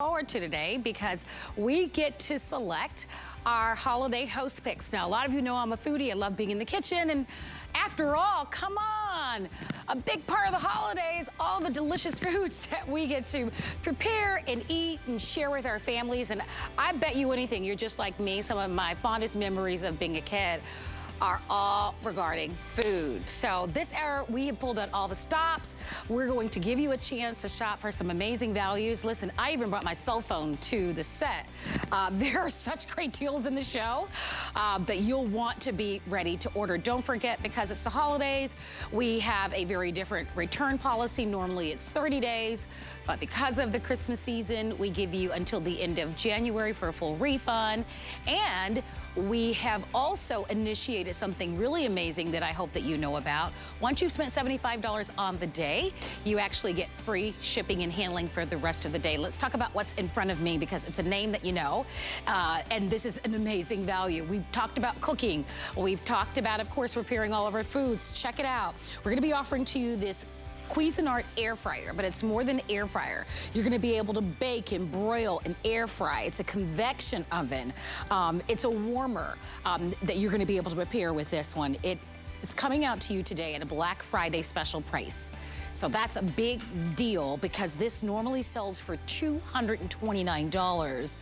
Forward to today because we get to select our holiday host picks. Now, a lot of you know I'm a foodie. I love being in the kitchen, and after all, come on, a big part of the holidays, all the delicious foods that we get to prepare and eat and share with our families. And I bet you anything, you're just like me. Some of my fondest memories of being a kid are all regarding food. So this hour, we have pulled out all the stops. We're going to give you a chance to shop for some amazing values. Listen, I even brought my cell phone to the set. There are such great deals in the show that you'll want to be ready to order. Don't forget, because it's the holidays, we have a very different return policy. Normally it's 30 days, but because of the Christmas season, we give you until the end of January for a full refund. And we have also initiated something really amazing that I hope that you know about. Once you've spent $75 on the day, you actually get free shipping and handling for the rest of the day. Let's talk about what's in front of me because it's a name that you know, and this is an amazing value. We've talked about cooking. We've talked about, of course, preparing all of our foods. Check it out. We're gonna be offering to you this Cuisinart air fryer, but it's more than air fryer. You're gonna be able to bake and broil and air fry. It's a convection oven. It's a warmer that you're gonna be able to prepare with this one. It's coming out to you today at a Black Friday special price. So that's a big deal because this normally sells for $229.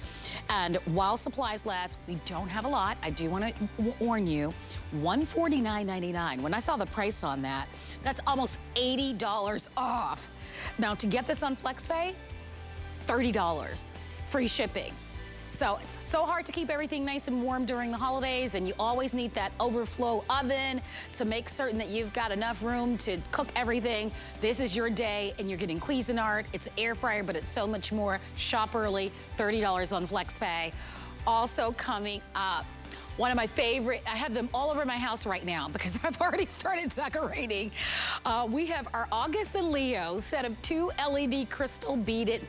And while supplies last, we don't have a lot. I do want to warn you, $149.99. When I saw the price on that, that's almost $80 off. Now to get this on FlexPay, $30, free shipping. So it's so hard to keep everything nice and warm during the holidays, and you always need that overflow oven to make certain that you've got enough room to cook everything. This is your day, and you're getting Cuisinart. It's an air fryer, but it's so much more. Shop early, $30 on FlexPay. Also coming up, one of my favorite, I have them all over my house right now because I've already started decorating. We have our August and Leo set of 2 LED crystal beaded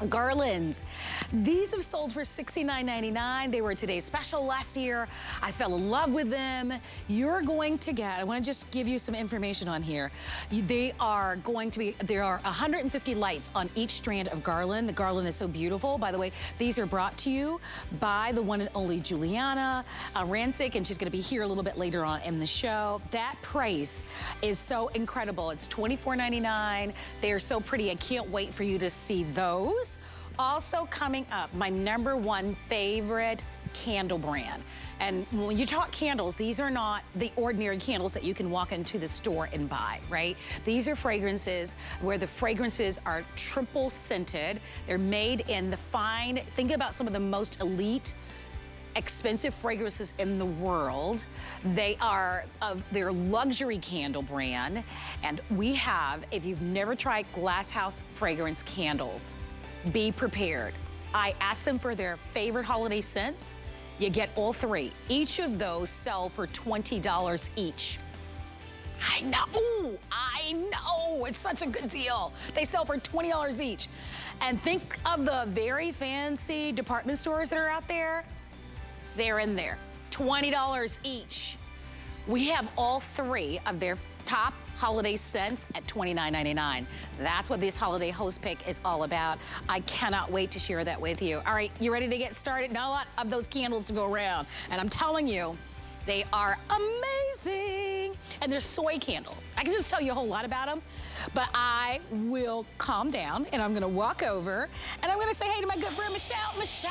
garlands. These have sold for $69.99. They were today's special last year. I fell in love with them. You're going to get, I want to just give you some information on here. There are 150 lights on each strand of garland. The garland is so beautiful. By the way, these are brought to you by the one and only Juliana Rancic, and she's going to be here a little bit later on in the show. That price is so incredible. It's $24.99. They are so pretty. I can't wait for you to see those. Also coming up, my #1 favorite candle brand. And when you talk candles, these are not the ordinary candles that you can walk into the store and buy, right? These are fragrances where the fragrances are triple scented. They're made in the fine, think about some of the most elite expensive fragrances in the world. They are their luxury candle brand. And we have, if you've never tried Glass House fragrance candles, be prepared. I asked them for their favorite holiday scents. You get all 3. Each of those sell for $20 each. I know, it's such a good deal. They sell for $20 each. And think of the very fancy department stores that are out there. They're in there, $20 each. We have all 3 of their top holiday scents at $29.99. That's what this holiday host pick is all about. I cannot wait to share that with you. All right, you ready to get started? Not a lot of those candles to go around. And I'm telling you, they are amazing. And they're soy candles. I can just tell you a whole lot about them, but I will calm down and I'm gonna walk over and I'm gonna say hey to my good friend, Michelle. Michelle!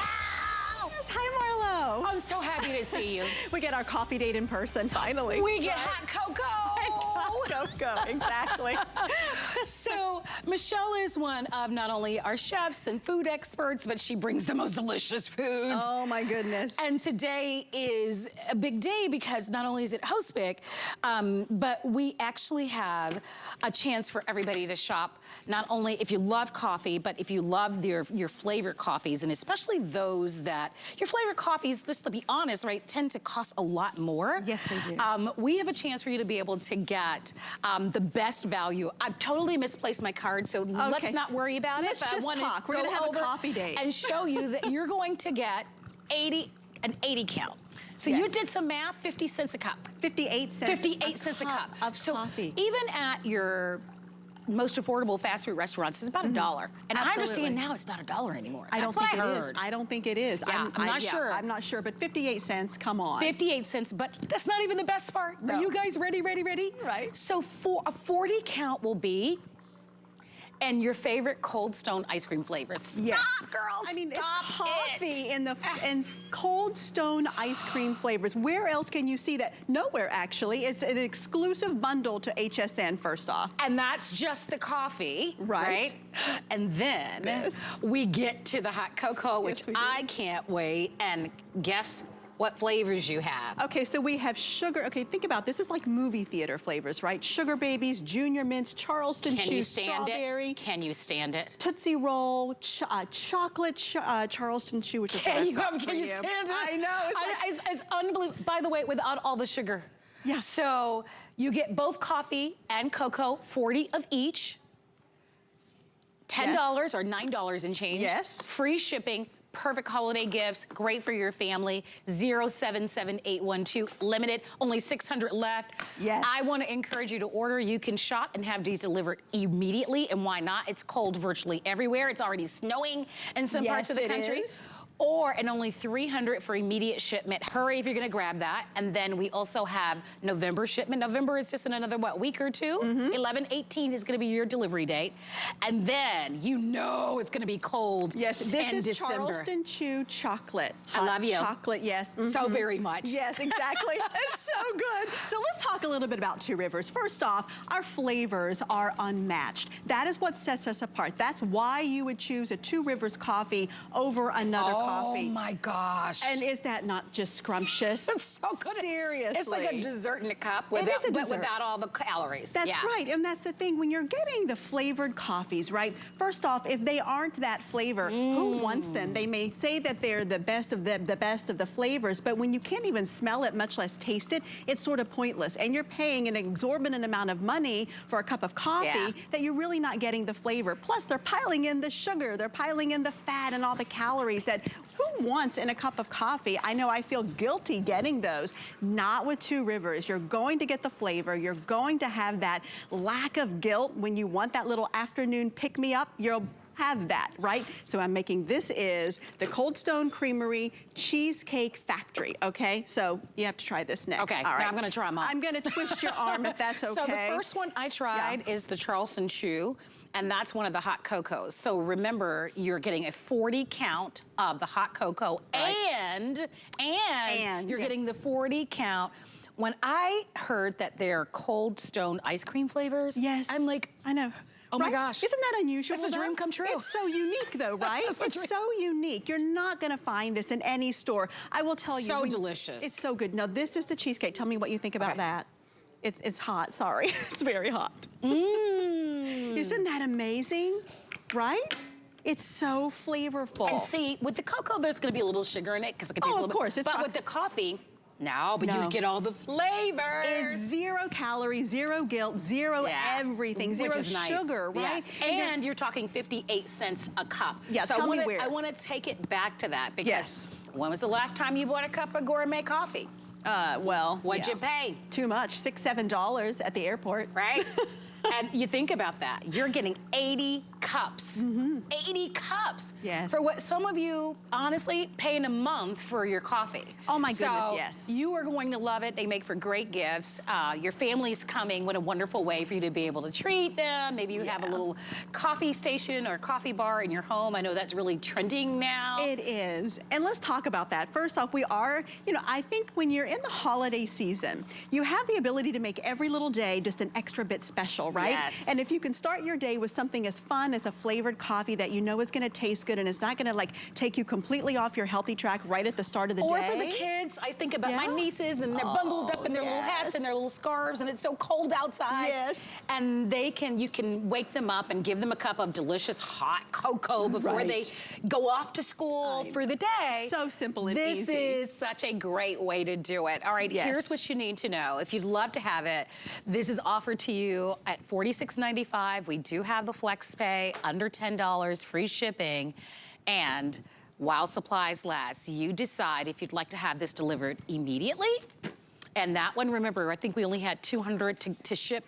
Hi, Marlo. I'm so happy to see you. We get our coffee date in person, finally. We get hot cocoa. Hot cocoa, exactly. So Michelle is one of not only our chefs and food experts, but she brings the most delicious foods. Oh my goodness. And today is a big day because not only is it host pick, but we actually have a chance for everybody to shop. Not only if you love coffee, but if you love your flavored coffees, and especially those that, your flavored coffees, just to be honest, right, tend to cost a lot more. Yes, they do. We have a chance for you to be able to get the best value. I've totally misplaced my card, so let's not worry about Let's it. just talk. We're gonna have a coffee date. And show you that you're going to get an 80 count. So yes. You did some math, 50 cents a cup. 58 cents. 58 cents a cup Of so coffee. Even at your most affordable fast food restaurants is about $1. And I understand now it's not $1 anymore. That's what I heard. I don't think it is. Yeah, I'm not sure. I'm not sure, but 58 cents, come on. 58 cents, but that's not even the best part. No. Are you guys ready? Right. So for a 40 count will be, and your favorite Cold Stone ice cream flavors. Yes. Stop, girls, I mean, stop it's coffee it. and Cold Stone ice cream flavors. Where else can you see that? Nowhere, actually. It's an exclusive bundle to HSN, first off. And that's just the coffee, right? And then we get to the hot cocoa, which I can't wait. And guess what flavors you have. Okay, so we have sugar. Okay, think about this. This is like movie theater flavors, right? Sugar Babies, Junior Mints, Charleston Chew, Strawberry. Can you stand it? Tootsie Roll, chocolate Charleston Chew, which is Can you stand it? I know. It's unbelievable. By the way, without all the sugar. Yeah. So you get both coffee and cocoa, 40 of each. $10 or $9 in change. Yes. Free shipping. Perfect holiday gifts, great for your family. 077812, limited, only 600 left. Yes. I want to encourage you to order. You can shop and have these delivered immediately, and why not? It's cold virtually everywhere. It's already snowing in some parts of the country. Is. And only 300 for immediate shipment. Hurry if you're gonna grab that. And then we also have November shipment. November is just in another, week or two? 11/18 is gonna be your delivery date. And then you know it's gonna be cold. Yes, this is December. Charleston Chew chocolate. I love you. Chocolate, yes. So very much. Yes, exactly. It's so good. So let's talk a little bit about Two Rivers. First off, our flavors are unmatched. That is what sets us apart. That's why you would choose a Two Rivers coffee over another coffee. Oh my gosh. And is that not just scrumptious? It's so good. Seriously. It's like a dessert in a cup without all the calories. That's right, and that's the thing. When you're getting the flavored coffees, right? First off, if they aren't that flavor, who wants them? They may say that they're the best of the flavors, but when you can't even smell it, much less taste it, it's sort of pointless. And you're paying an exorbitant amount of money for a cup of coffee that you're really not getting the flavor. Plus, they're piling in the sugar, they're piling in the fat and all the calories that who wants in a cup of coffee? I know I feel guilty getting those. Not with Two Rivers. You're going to get the flavor. You're going to have that lack of guilt when you want that little afternoon pick-me-up. You'll have that, right? So I'm making, this is the Cold Stone Creamery Cheesecake Factory, okay? So you have to try this next. Okay, all right. now I'm gonna try mine. I'm gonna twist your arm if that's okay. So the first one I tried is the Charleston Chew, and that's one of the hot cocos. So remember, you're getting a 40 count of the hot cocoa, and you're getting the 40 count. When I heard that they're Cold Stone ice cream flavors, I'm like, I know. Oh my gosh. Isn't that unusual? It's a dream come true. It's so unique though, right? It's so unique. You're not gonna find this in any store. I will tell you. So delicious. It's so good. Now this is the cheesecake. Tell me what you think about that. It's hot, sorry. It's very hot. Isn't that amazing, right? It's so flavorful. And see, with the cocoa, there's gonna be a little sugar in it because it contains a little bit. Of course. But with the coffee, you get all the flavors. It's 0 calories, 0 guilt, 0 everything, 0 sugar, right? Yes. And you're talking 58 cents a cup. Yeah, so tell me where. I want to take it back to that because when was the last time you bought a cup of gourmet coffee? What'd you pay? Too much, $6, $7 at the airport. Right? And you think about that. You're getting 80 cups. 80 cups. Yes. For what some of you, honestly, pay in a month for your coffee. Oh my goodness, so yes. You are going to love it. They make for great gifts. Your family's coming. What a wonderful way for you to be able to treat them. Maybe you have a little coffee station or coffee bar in your home. I know that's really trending now. It is. And let's talk about that. First off, we are, I think when you're in the holiday season, you have the ability to make every little day just an extra bit special, right? Yes. And if you can start your day with something as fun as a flavored coffee that you know is gonna taste good and it's not gonna take you completely off your healthy track right at the start of the day. Or for the kids, I think about my nieces and they're bundled up in their little hats and their little scarves and it's so cold outside. Yes. And you can wake them up and give them a cup of delicious hot cocoa before they go off to school for the day. So simple and easy. This is such a great way to do it. All right, here's what you need to know. If you'd love to have it, this is offered to you at $46.95. We do have the flex pay, under $10, free shipping, and while supplies last, you decide if you'd like to have this delivered immediately. And that one, remember, I think we only had 200 to ship.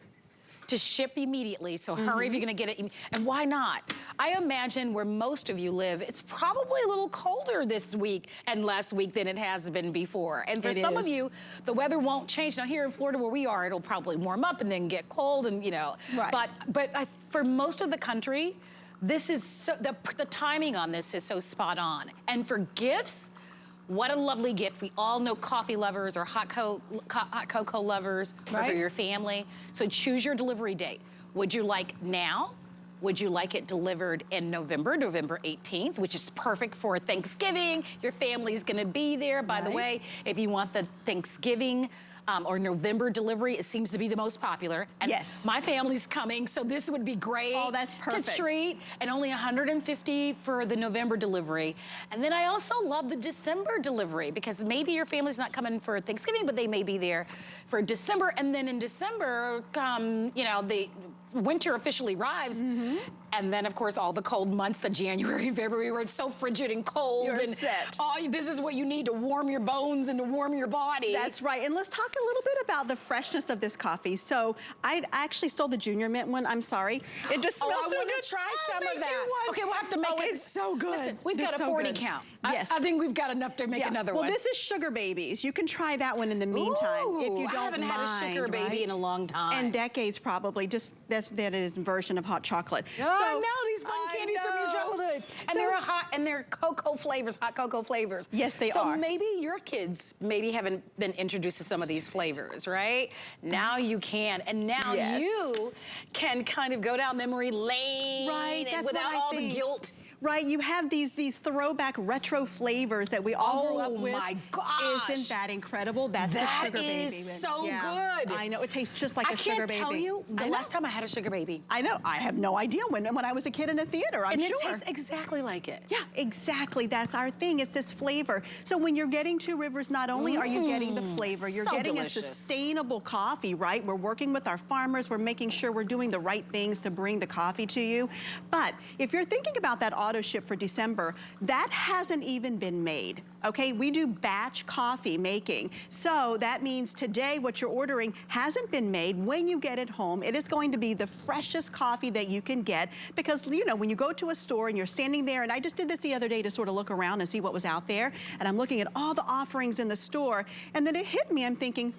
to ship immediately, so hurry if you're gonna get it. And why not? I imagine where most of you live, it's probably a little colder this week and last week than it has been before. And for some of you, the weather won't change. Now here in Florida where we are, it'll probably warm up and then get cold and, you know. Right. But for most of the country, this is so, the timing on this is so spot on. And for gifts, what a lovely gift. We all know coffee lovers or hot cocoa lovers, or for your family. So choose your delivery date. Would you like now? Would you like it delivered in November 18th, which is perfect for Thanksgiving? Your family's gonna be there. By the way, if you want the Thanksgiving or November delivery, it seems to be the most popular. And my family's coming, so this would be great. Oh, that's perfect. To treat, and only $150 for the November delivery. And then I also love the December delivery, because maybe your family's not coming for Thanksgiving, but they may be there for December. And then in December, you know, the winter officially arrives. And then, of course, all the cold months, the January, February, where it's so frigid and cold. You're and set. Oh, this is what you need to warm your bones and to warm your body. That's right. And let's talk a little bit about the freshness of this coffee. So I actually stole the Junior Mint one. I'm sorry. It just smells so good. I want to try some of that. Okay, we'll have to make it. It's so good. Listen, we've got a 40 count. Yes. I think we've got enough to make another one. Well, this is Sugar Babies. You can try that one in the meantime if you don't I haven't had a sugar baby in a long time. And decades probably. Just that is a version of hot chocolate. Oh, I know these fun candies from your childhood. And they're hot, and they're cocoa flavors, hot cocoa flavors. Yes, they are. So maybe your kids haven't been introduced to some of these flavors, right? Now you can, and now you can kind of go down memory lane without all the guilt. Right, you have these throwback retro flavors that we all grew up with. Oh my gosh. Isn't that incredible? That's the Sugar Baby. That is so good. I know, it tastes just like a Sugar Baby. I can't tell you the last time I had a Sugar Baby. I know, I have no idea when I was a kid in a theater, I'm sure. And it tastes exactly like it. Yeah, exactly, that's our thing, it's this flavor. So when you're getting Two Rivers, not only are you getting the flavor, you're getting a sustainable coffee, right? We're working with our farmers, we're making sure we're doing the right things to bring the coffee to you. But if you're thinking about that auto ship for December, that hasn't even been made, okay? We do batch coffee making. So that means today what you're ordering hasn't been made. When you get it home, it is going to be the freshest coffee that you can get, because, you know, when you go to a store and you're standing there, and I just did this the other day to sort of look around and see what was out there, and I'm looking at all the offerings in the store, and then it hit me, I'm thinking,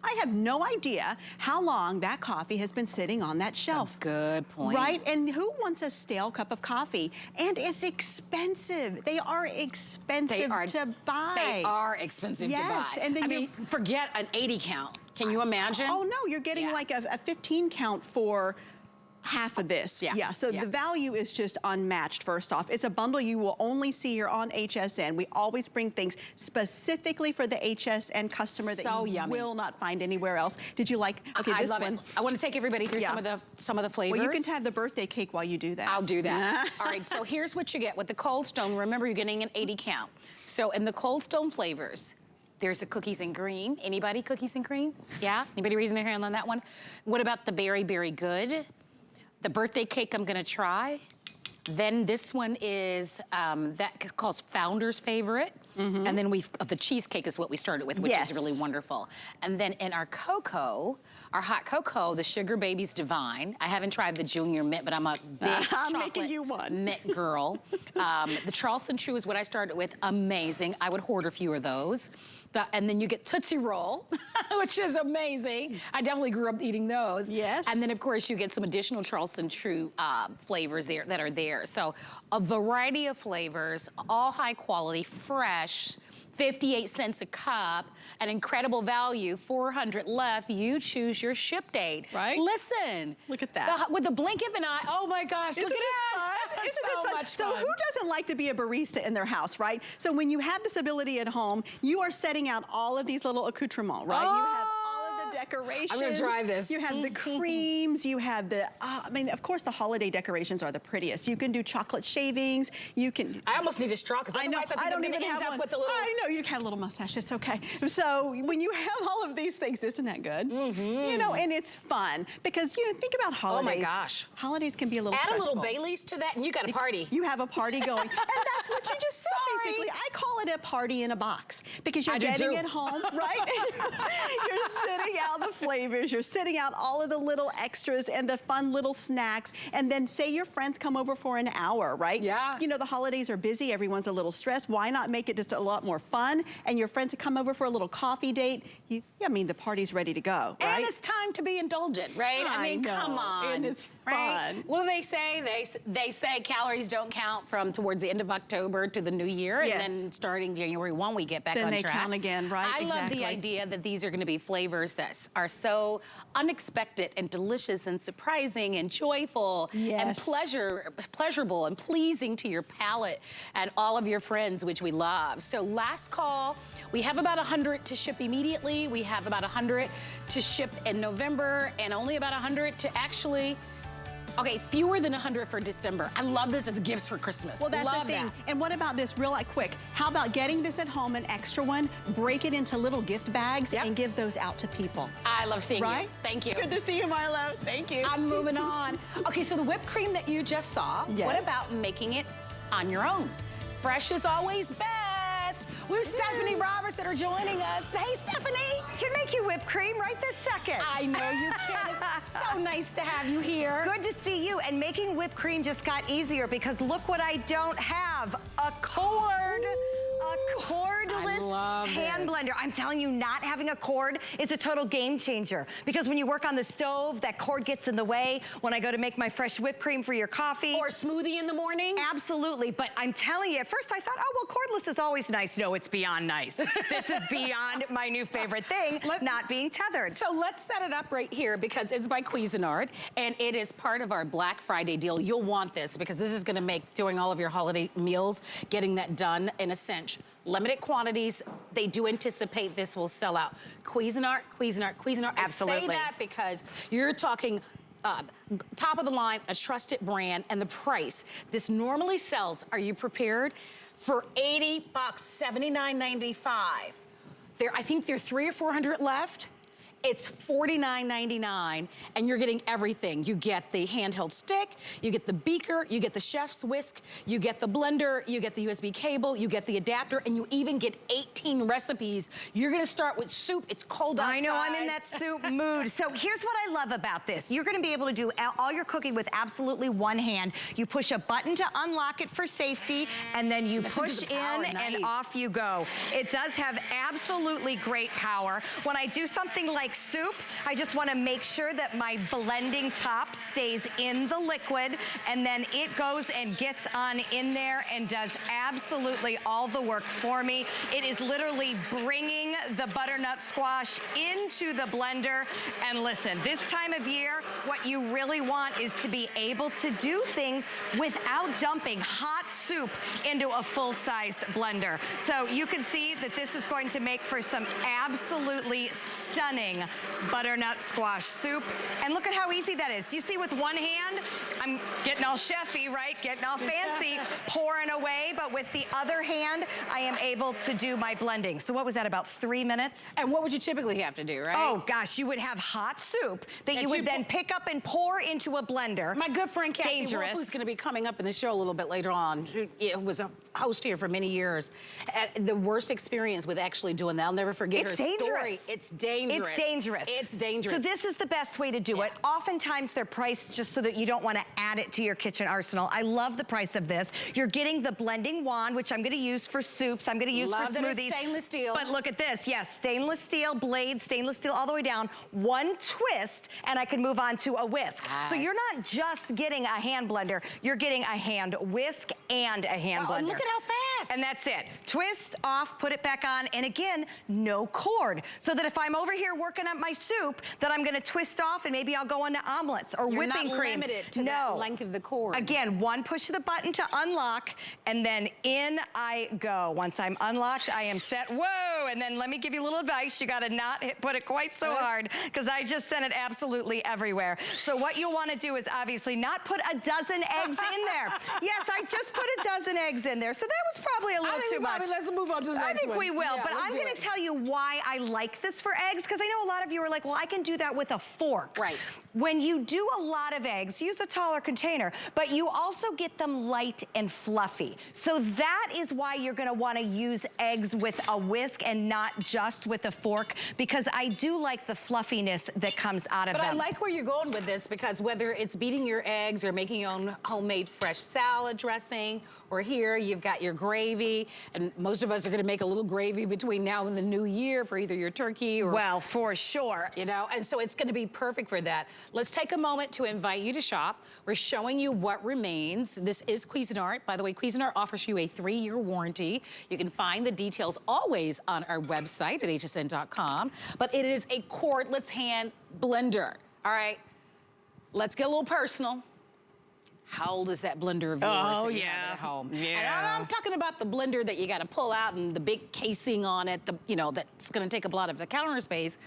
I have no idea how long that coffee has been sitting on that shelf. That's a good point. Right? And who wants a stale cup of coffee? And it's expensive. They are expensive to buy. They are expensive to buy. Yes. And then I mean, forget an 80 count. Can you imagine? Oh no, you're getting like a 15 count for half of this. So the value is just unmatched, first off. It's a bundle you will only see here on HSN. We always bring things specifically for the HSN customer that you will not find anywhere else. Did you like, okay, this one? I want to take everybody through some of the flavors. Well, you can have the birthday cake while you do that. I'll do that. All right, so here's what you get with the Cold Stone. Remember, you're getting an 80 count. So in the Cold Stone flavors, there's the cookies and cream. Anybody cookies and cream? Yeah? Anybody raising their hand on that one? What about the Berry Berry Good? The birthday cake I'm gonna try. Then this one is, that calls Founder's Favorite. And then the cheesecake is what we started with, which is really wonderful. And then in our cocoa, our hot cocoa, the Sugar Baby's Divine. I haven't tried the Junior Mint, but I'm a big chocolate mint girl. The Charleston Chew is what I started with, amazing. I would hoard a few of those. And then you get Tootsie Roll, which is amazing. I definitely grew up eating those. Yes. And then, of course, you get some additional Charleston Chew flavors there that are there. So a variety of flavors, all high quality, fresh, 58 cents a cup, an incredible value, 400 left. You choose your ship date. Right. Listen. Look at that. With the blink of an eye, oh my gosh, look at that. Isn't this fun? So who doesn't like to be a barista in their house, right? So when you have this ability at home, you are setting out all of these little accoutrements, right? You have all of the decorations. I'm gonna try this. You have the creams, you have the, I mean, of course the holiday decorations are the prettiest. You can do chocolate shavings, you can. I almost need a straw, because I know, I don't even have one. With the little... I know, you can have a little mustache, it's okay. So when you have all of these things, isn't that good? You know, and it's fun, because, you know, think about holidays. Oh my gosh. Holidays can be a little stressful. Add a little Baileys to that, and you got a party. You have a party going. And that's what you just said, basically. I call it a party in a box, because you're getting it home, right? sitting out the flavors, you're sitting out all of the little extras and the fun little snacks, and then say your friends come over for an hour, right? Yeah. You know, the holidays are busy, everyone's a little stressed. Why not make it just a lot more fun? And your friends come over for a little coffee date. I mean, the party's ready to go, right? And it's time to be indulgent, right? I mean, come on. And it's right? fun. What do they say? They say calories don't count from towards the end of October to the new year, Yes. and then starting January 1, we get back Then on they track. count again, right? I love the Exactly. idea that these are going to be flavors that are so unexpected and delicious and surprising and joyful and Yes. pleasurable and pleasing to your palate and all of your friends, which we love. So last call, we have about 100 to ship immediately. We have about 100 to ship in November and only about 100 to actually, okay, fewer than 100 for December. I love this as gifts for Christmas. Well, that's love the thing. that. And what about this real quick? How about getting this at home, an extra one, break it into little gift bags Yep. and give those out to people. I love seeing Right? you. Thank you. Good to see you, Marlo. Thank you. I'm moving on. Okay, so the whipped cream that you just saw, Yes. what about making it on your own? Fresh is always best. We have Stephanie Roberts that are joining us. Hey, Stephanie. I can make you whipped cream right this second. I know you can. So nice to have you here. Good to see you. And making whipped cream just got easier because look what I don't have. A cord. A cordless love hand this. blender. I'm telling you, not having a cord is a total game changer because when you work on the stove, that cord gets in the way. When I go to make my fresh whipped cream for your coffee. Or smoothie in the morning. Absolutely, but I'm telling you, at first I thought, oh, well, cordless is always nice. No, it's beyond nice. This is beyond my new favorite thing, not being tethered. So let's set it up right here because it's by Cuisinart and it is part of our Black Friday deal. You'll want this because this is gonna make doing all of your holiday meals, getting that done in a cinch. Limited quantities. They do anticipate this will sell out. Cuisinart, Cuisinart, Cuisinart. Absolutely. I say that because you're talking top of the line, a trusted brand, and the price. This normally sells, are you prepared? For $80, $79.95. I think there are 300 or 400 left. It's $49.99, and you're getting everything. You get the handheld stick, you get the beaker, you get the chef's whisk, you get the blender, you get the USB cable, you get the adapter, and you even get 18 recipes. You're gonna start with soup. It's cold outside. I know, I'm in that soup mood. So here's what I love about this. You're gonna be able to do all your cooking with absolutely one hand. You push a button to unlock it for safety, and then you push in and off you go. It does have absolutely great power. When I do something like soup, I just want to make sure that my blending top stays in the liquid, and then it goes and gets on in there and does absolutely all the work for me. It is literally bringing the butternut squash into the blender. And listen, this time of year, what you really want is to be able to do things without dumping hot soup into a full-size blender. So you can see that this is going to make for some absolutely stunning butternut squash soup. And look at how easy that is. Do you see with one hand, I'm getting all chefy, right? Getting all fancy, pouring away, but with the other hand, I am able to do my blending. So what was that, about 3 minutes? And what would you typically have to do, right? Oh gosh, you would have hot soup that you would then pick up and pour into a blender. My good friend Kathy Dangerous. Wolf, who's going to be coming up in the show a little bit later on, who was a host here for many years. The worst experience with actually doing that, I'll never forget her story. It's dangerous. It's dangerous. It's dangerous. So this is the best way to do it. Oftentimes they're priced just so that you don't want to add it to your kitchen arsenal. I love the price of this. You're getting the blending wand, which I'm going to use for soups. I'm going to use Love for that smoothies. it's stainless steel. But look at this. Yes, stainless steel blade, stainless steel all the way down. One twist, and I can move on to a whisk. Yes. So you're not just getting a hand blender. You're getting a hand whisk and a hand blender. And look at how fast. And that's it. Twist off, put it back on, and again, no cord. So that if I'm over here working up my soup, that I'm gonna twist off and maybe I'll go into omelets or whipping cream. You're not limited to that length of the cord. Again, one push of the button to unlock, and then in I go. Once I'm unlocked, I am set. Whoa, and then let me give you a little advice. You gotta not put it quite so hard, because I just sent it absolutely everywhere. So what you'll wanna do is obviously not put a dozen eggs in there. Yes, I just put a dozen eggs in there, so that was probably a little too much. Let's move on to the next one. I think we will, Yeah, but I'm gonna tell you why I like this for eggs, because I know a lot of you are like, well, I can do that with a fork. Right. When you do a lot of eggs, use a taller container, but you also get them light and fluffy. So that is why you're gonna wanna use eggs with a whisk and and not just with a fork, because I do like the fluffiness that comes out of them. But I like where you're going with this, because whether it's beating your eggs or making your own homemade fresh salad dressing, or here you've got your gravy, and most of us are gonna make a little gravy between now and the new year for either your turkey or... Well, for sure. You know, and so it's gonna be perfect for that. Let's take a moment to invite you to shop. We're showing you what remains. This is Cuisinart. By the way, Cuisinart offers you a 3-year warranty. You can find the details always on our website at hsn.com. But it is a cordless hand blender, all right? Let's get a little personal. How old is that blender of yours that you have at home? Yeah. And I'm talking about the blender that you gotta pull out and the big casing on it, you know, that's gonna take up a lot of the counter space.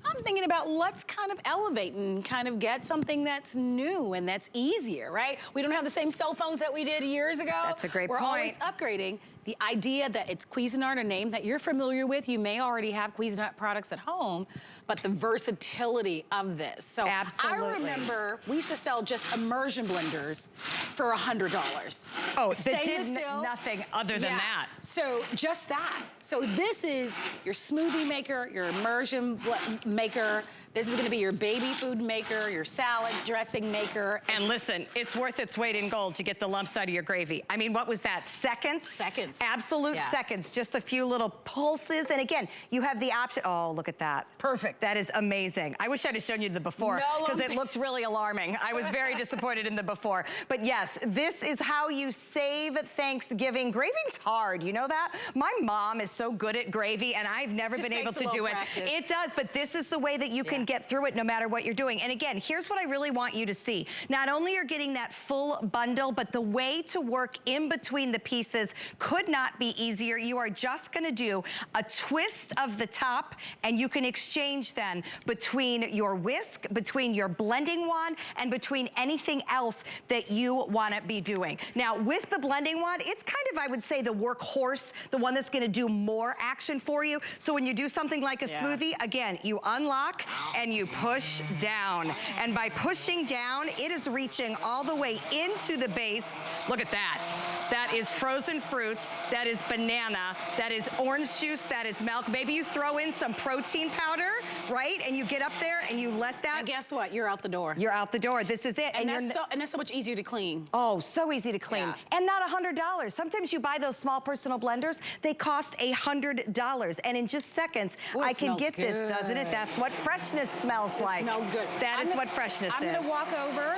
I'm thinking about let's kind of elevate and kind of get something that's new and that's easier, right? We don't have the same cell phones that we did years ago. That's a great point. We're always upgrading. The idea that it's Cuisinart, a name that you're familiar with, you may already have Cuisinart products at home, but the versatility of this. So absolutely. I remember we used to sell just immersion blenders for $100. Oh, Stainless that did steel. nothing other than that. So just that. So this is your smoothie maker, your immersion maker. This is gonna be your baby food maker, your salad dressing maker. And listen, it's worth its weight in gold to get the lumps out of your gravy. I mean, what was that, seconds? Seconds. Absolute seconds, just a few little pulses. And again, you have the option, oh, look at that. Perfect. That is amazing. I wish I'd have shown you the before, because it looked really alarming. I was very disappointed in the before. But yes, this is how you save Thanksgiving. Graving's hard, you know that? My mom is so good at gravy, and I've never been able to do it. It does, but this is the way that you can get through it no matter what you're doing. And again, here's what I really want you to see. Not only are getting that full bundle, but the way to work in between the pieces could not be easier. You are just gonna do a twist of the top, and you can exchange then between your whisk, between your blending wand, and between anything else that you wanna be doing. Now, with the blending wand, it's kind of, I would say, the workhorse, the one that's gonna do more action for you. So when you do something like a smoothie, again, you unlock and you push down. And by pushing down, it is reaching all the way into the base. Look at that. That is frozen fruit, that is banana, that is orange juice, that is milk. Maybe you throw in some protein powder, right? And you get up there and you let that. And guess what? You're out the door. You're out the door. This is it. And that's so much easier to clean. Oh, so easy to clean. Yeah. And not $100. Sometimes you buy those small personal blenders, they cost $100. And in just seconds, I can get this, doesn't it? That's what freshness smells like. It smells good. That is what freshness is. I'm gonna walk over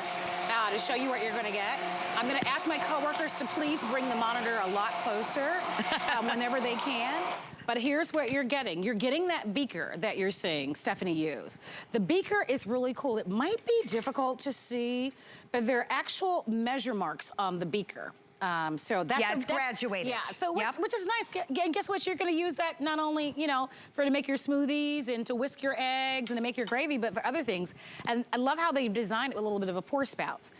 to show you what you're gonna get. I'm gonna ask my coworkers to please bring the monitor a lot closer whenever they can. But here's what you're getting. You're getting that beaker that you're seeing Stephanie use. The beaker is really cool. It might be difficult to see, but there are actual measure marks on the beaker. So that's it's graduated. Yeah, so which is nice. And guess what? You're going to use that not only, you know, to make your smoothies and to whisk your eggs and to make your gravy, but for other things. And I love how they designed it with a little bit of a pour spout.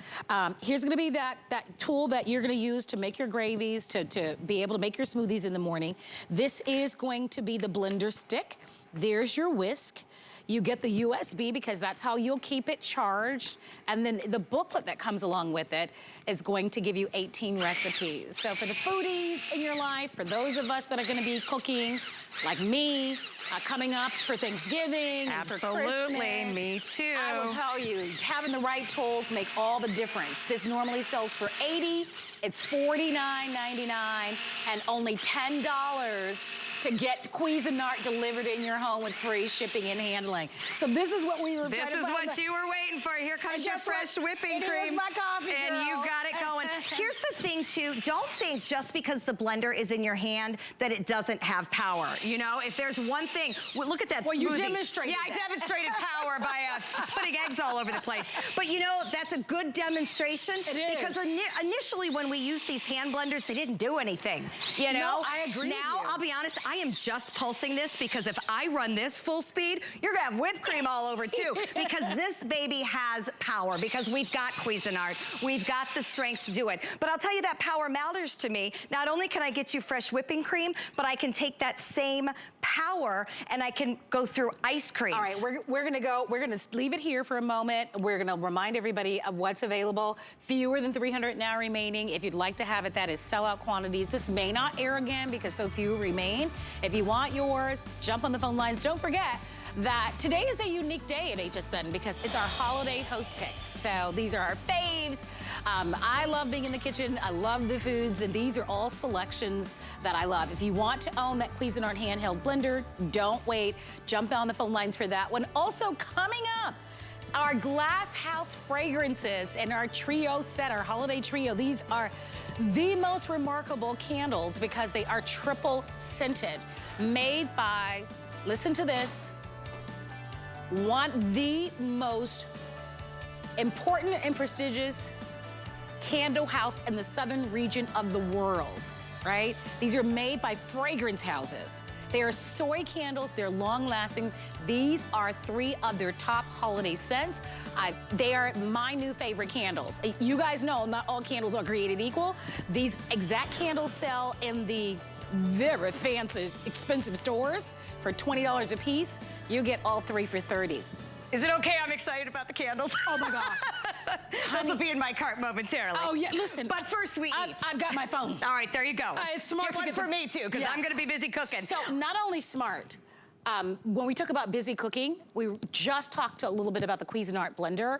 Here's going to be that tool that you're going to use to make your gravies, to be able to make your smoothies in the morning. This is going to be the blender stick. There's your whisk. You get the USB because that's how you'll keep it charged. And then the booklet that comes along with it is going to give you 18 recipes. So for the foodies in your life, for those of us that are gonna be cooking, like me, coming up for Thanksgiving and for Christmas, me too. I will tell you, having the right tools make all the difference. This normally sells for $80, it's $49.99, and only $10 to get Cuisinart delivered in your home with free shipping and handling. So this is what we were This is what you were waiting for. Here comes your fresh whipping cream. Here's my coffee, and girl. you got it going. Here's the thing too, don't think just because the blender is in your hand that it doesn't have power. You know, if there's one thing, look at that smoothie. You demonstrated I demonstrated power by putting eggs all over the place. But you know, that's a good demonstration. It is. Because initially when we used these hand blenders, they didn't do anything. You know? No, I agree Now, with you. I'll be honest, I am just pulsing this because if I run this full speed, you're gonna have whipped cream all over too. Because this baby has power, because we've got Cuisinart, we've got the strength to do it. But I'll tell you, that power matters to me. Not only can I get you fresh whipping cream, but I can take that same power, and I can go through ice cream. All right, we're gonna leave it here for a moment. We're gonna remind everybody of what's available. Fewer than 300 now remaining. If you'd like to have it, that is sellout quantities. This may not air again because so few remain. If you want yours, jump on the phone lines. Don't forget that today is a unique day at HSN because it's our holiday host pick. So these are our faves. I love being in the kitchen. I love the foods, and these are all selections that I love. If you want to own that Cuisinart handheld blender, don't wait. Jump on the phone lines for that one. Also coming up, our glass house fragrances and our trio set, our holiday trio. These are the most remarkable candles because they are triple scented, made by, listen to this, the most important and prestigious candle house in the southern region of the world, right? These are made by fragrance houses. They are soy candles, they're long lasting. These are 3 of their top holiday scents. They are my new favorite candles. You guys know not all candles are created equal. These exact candles sell in the very fancy, expensive stores for $20 a piece. You get all 3 for $30. Is it okay? I'm excited about the candles. Oh my gosh. Those will be in my cart momentarily. Oh yeah, listen. But first we eat. I've got my phone. All right, there you go. It's smart Get one for me too, because I'm gonna be busy cooking. So not only smart, when we talk about busy cooking, we just talked a little bit about the Cuisinart blender.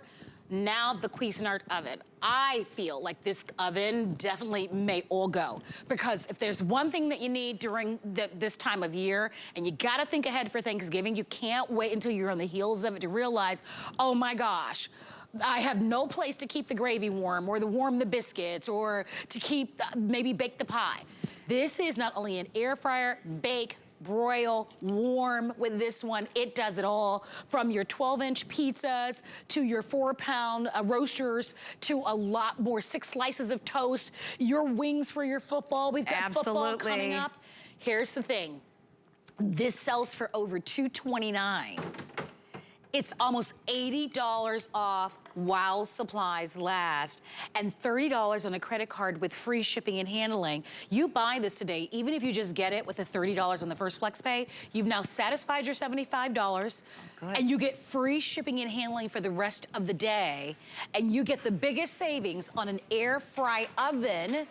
Now the Cuisinart oven. I feel like this oven definitely may all go, because if there's one thing that you need during this time of year, and you gotta think ahead for Thanksgiving, you can't wait until you're on the heels of it to realize, oh my gosh, I have no place to keep the gravy warm, or to warm the biscuits, or to keep, maybe bake the pie. This is not only an air fryer, bake, broil, warm with this one. It does it all, from your 12-inch pizzas to your 4-pound roasters to a lot more, 6 slices of toast, your wings for your football. We've got football coming up. Here's the thing. This sells for over $229. It's almost $80 off while supplies last, and $30 on a credit card with free shipping and handling. You buy this today, even if you just get it with the $30 on the first flex pay, you've now satisfied your $75, and you get free shipping and handling for the rest of the day, and you get the biggest savings on an air fry oven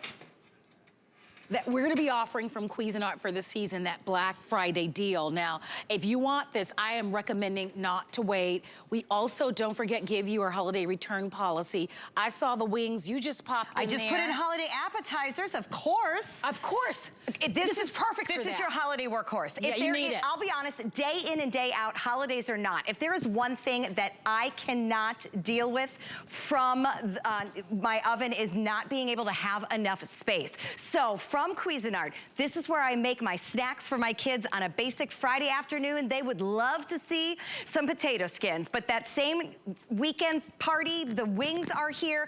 that we're gonna be offering from Cuisinart for this season, that Black Friday deal. Now, if you want this, I am recommending not to wait. We also, don't forget, give you our holiday return policy. I saw the wings, you just popped in there. I just put in holiday appetizers, of course. Of course. This is perfect for that. This is your holiday workworkhorse. Yeah, you need it. I'll be honest, day in and day out, holidays or not, if there is one thing that I cannot deal with from my oven is not being able to have enough space. So from Cuisinart, this is where I make my snacks for my kids on a basic Friday afternoon. They would love to see some potato skins, but that same weekend party, the wings are here.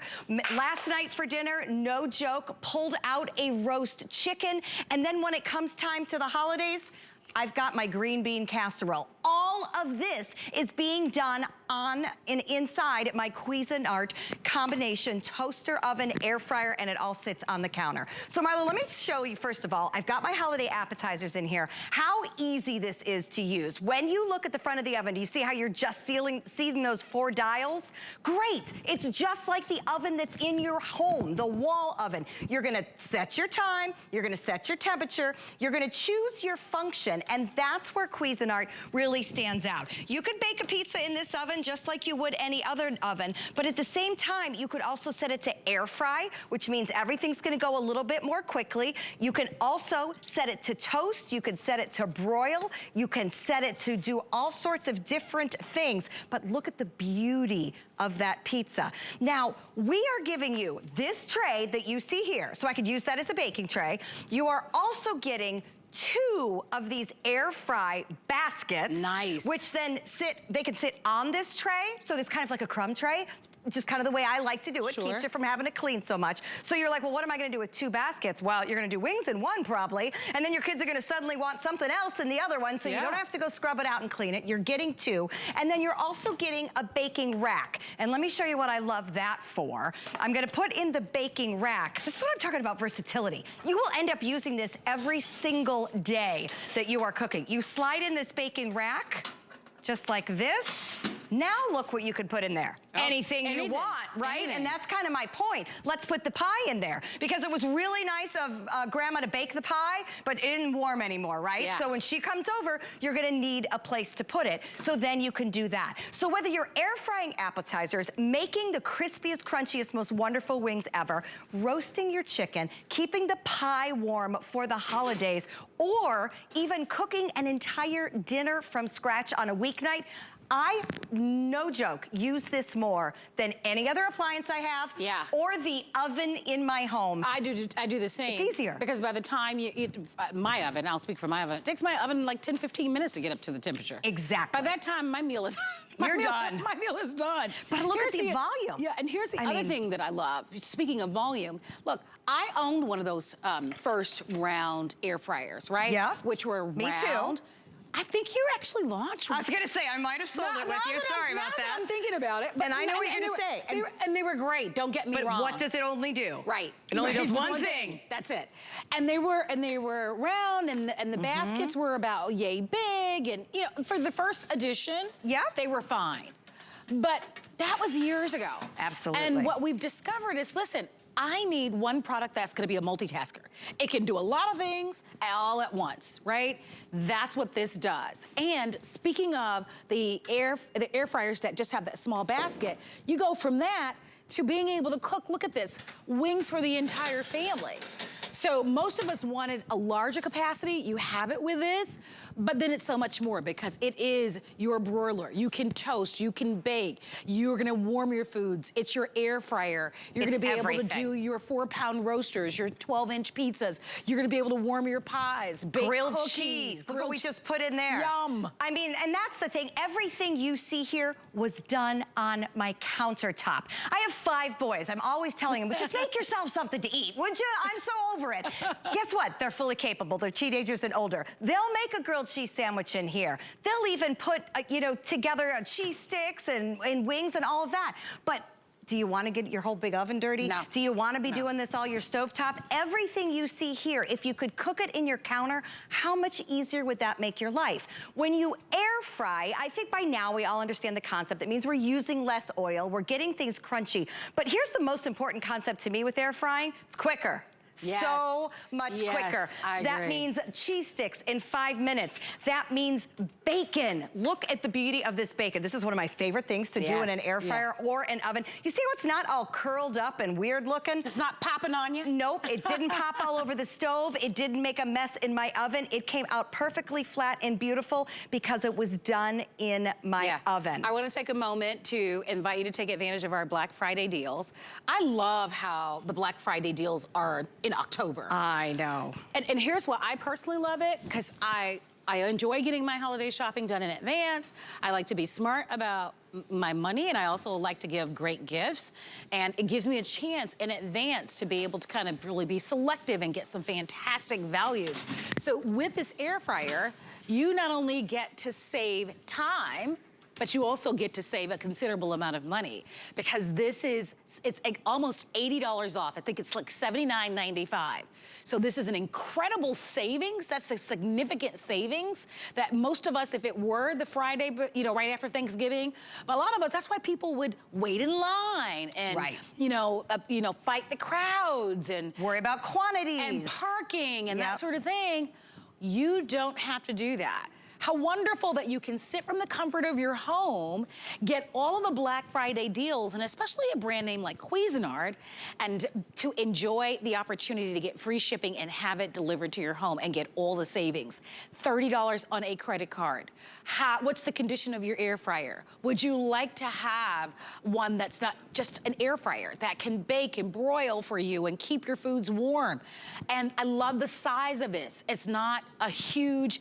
Last night for dinner, no joke, pulled out a roast chicken, and then when it comes time to the holidays, I've got my green bean casserole. All of this is being done on and inside my Cuisinart combination toaster oven, air fryer, and it all sits on the counter. So Marlo, let me show you, first of all, I've got my holiday appetizers in here, how easy this is to use. When you look at the front of the oven, do you see how you're just seeing those 4 dials? Great, it's just like the oven that's in your home, the wall oven. You're gonna set your time, you're gonna set your temperature, you're gonna choose your function, and that's where Cuisinart really stands out. You could bake a pizza in this oven just like you would any other oven, but at the same time, you could also set it to air fry, which means everything's gonna go a little bit more quickly. You can also set it to toast, you can set it to broil, you can set it to do all sorts of different things, but look at the beauty of that pizza. Now, we are giving you this tray that you see here, so I could use that as a baking tray. You are also getting 2 of these air fry baskets. Nice. Which then they can sit on this tray, so it's kind of like a crumb tray. It's just kind of the way I like to do it. Sure. Keeps you from having to clean so much. So you're like, well, what am I gonna do with 2 baskets? Well, you're gonna do wings in one probably, and then your kids are gonna suddenly want something else in the other one, so you don't have to go scrub it out and clean it. You're getting 2, and then you're also getting a baking rack. And let me show you what I love that for. I'm gonna put in the baking rack. This is what I'm talking about, versatility. You will end up using this every single day that you are cooking. You slide in this baking rack, just like this. Now look what you could put in there. Anything you want, right? And that's kind of my point. Let's put the pie in there, because it was really nice of Grandma to bake the pie, but it didn't warm anymore, right? Yeah. So when she comes over, you're gonna need a place to put it. So then you can do that. So whether you're air frying appetizers, making the crispiest, crunchiest, most wonderful wings ever, roasting your chicken, keeping the pie warm for the holidays, or even cooking an entire dinner from scratch on a weeknight, I, no joke, use this more than any other appliance I have, or the oven in my home. I do the same. It's easier. Because by the time my oven, I'll speak for my oven, it takes my oven like 10, 15 minutes to get up to the temperature. Exactly. By that time, my meal is done. My meal is done. But look at the volume. Yeah, and here's the other thing that I love. Speaking of volume, look, I owned one of those first round air fryers, right? Yeah. Which were round. Me too. I think you actually launched. I was gonna say, I might have sold it with you. Sorry about that. I'm thinking about it. And I know what you're gonna say. And they were great, don't get me wrong. But what does it only do? Right. It only does one thing. That's it. And they were round, and the baskets were about yay big, and you know, for the first edition, they were fine. But that was years ago. Absolutely. And what we've discovered is, listen, I need one product that's gonna be a multitasker. It can do a lot of things all at once, right? That's what this does. And speaking of the air fryers that just have that small basket, you go from that to being able to cook, look at this, wings for the entire family. So most of us wanted a larger capacity. You have it with this, but then it's so much more because it is your broiler. You can toast, you can bake, you're gonna warm your foods. It's your air fryer. You're gonna be able to do your 4-pound roasters, your 12-inch pizzas. You're gonna be able to warm your pies, bake grilled cookies. cheese. Look what we just put in there. Yum. I mean, and that's the thing. Everything you see here was done on my countertop. I have 5 boys. I'm always telling them, just make yourself something to eat, would you? I'm so over it. Guess what? They're fully capable. They're teenagers and older. They'll make a grilled cheese sandwich in here. They'll even put, you know, together cheese sticks and wings and all of that. But do you want to get your whole big oven dirty? No. Do you want to be doing this all your stovetop? Everything you see here, if you could cook it in your counter, how much easier would that make your life? When you air fry, I think by now we all understand the concept. It means we're using less oil, we're getting things crunchy. But here's the most important concept to me with air frying, it's quicker. Yes. So much quicker. I that agree. means cheese sticks in 5 minutes. That means bacon. Look at the beauty of this bacon. This is one of my favorite things to do in an air fryer or an oven. You see how it's not all curled up and weird looking? It's not popping on you? Nope, it didn't pop all over the stove. It didn't make a mess in my oven. It came out perfectly flat and beautiful because it was done in my oven. I want to take a moment to invite you to take advantage of our Black Friday deals. I love how the Black Friday deals are in October. I know. And here's why I personally love it, because I enjoy getting my holiday shopping done in advance. I like to be smart about my money, and I also like to give great gifts. And it gives me a chance in advance to be able to kind of really be selective and get some fantastic values. So with this air fryer, you not only get to save time, but you also get to save a considerable amount of money, because it's almost $80 off. I think it's like $79.95. So this is an incredible savings. That's a significant savings that most of us, if it were the Friday, you know, right after Thanksgiving, but a lot of us, that's why people would wait in line and, you know, fight the crowds and worry about quantities and parking and that sort of thing. You don't have to do that. How wonderful that you can sit from the comfort of your home, get all of the Black Friday deals, and especially a brand name like Cuisinart, and to enjoy the opportunity to get free shipping and have it delivered to your home and get all the savings. $30 on a credit card. What's the condition of your air fryer? Would you like to have one that's not just an air fryer, that can bake and broil for you and keep your foods warm? And I love the size of this. It's not a huge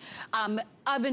oven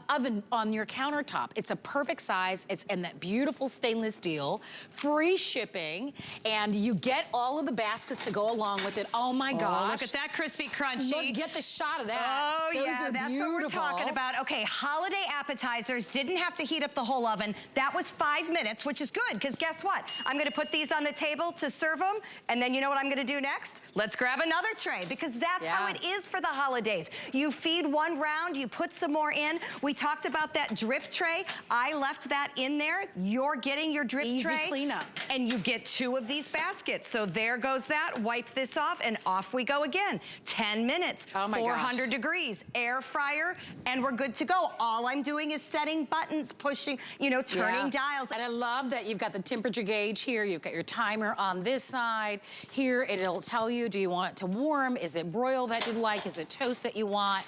oven on your countertop. It's a perfect size. It's in that beautiful stainless steel, free shipping, and you get all of the baskets to go along with it. Oh my gosh. Look at that crispy crunchy. Look, get the shot of that. Oh Those yeah, are that's beautiful. what we're talking about. Okay, holiday appetizers, didn't have to heat up the whole oven. That was 5 minutes, which is good, because guess what? I'm gonna put these on the table to serve them, and then you know what I'm gonna do next? Let's grab another tray, because that's how it is for the holidays. You feed one round, you put some more in. We talked about that drip tray. I left that in there. You're getting your drip tray. Easy cleanup. And you get 2 of these baskets. So there goes that. Wipe this off, and off we go again. 10 minutes, oh my 400 degrees, air fryer, and we're good to go. All I'm doing is setting buttons, pushing, you know, turning dials. And I love that you've got the temperature gauge here. You've got your timer on this side. Here, it'll tell you, do you want it to warm? Is it broil that you'd like? Is it toast that you want?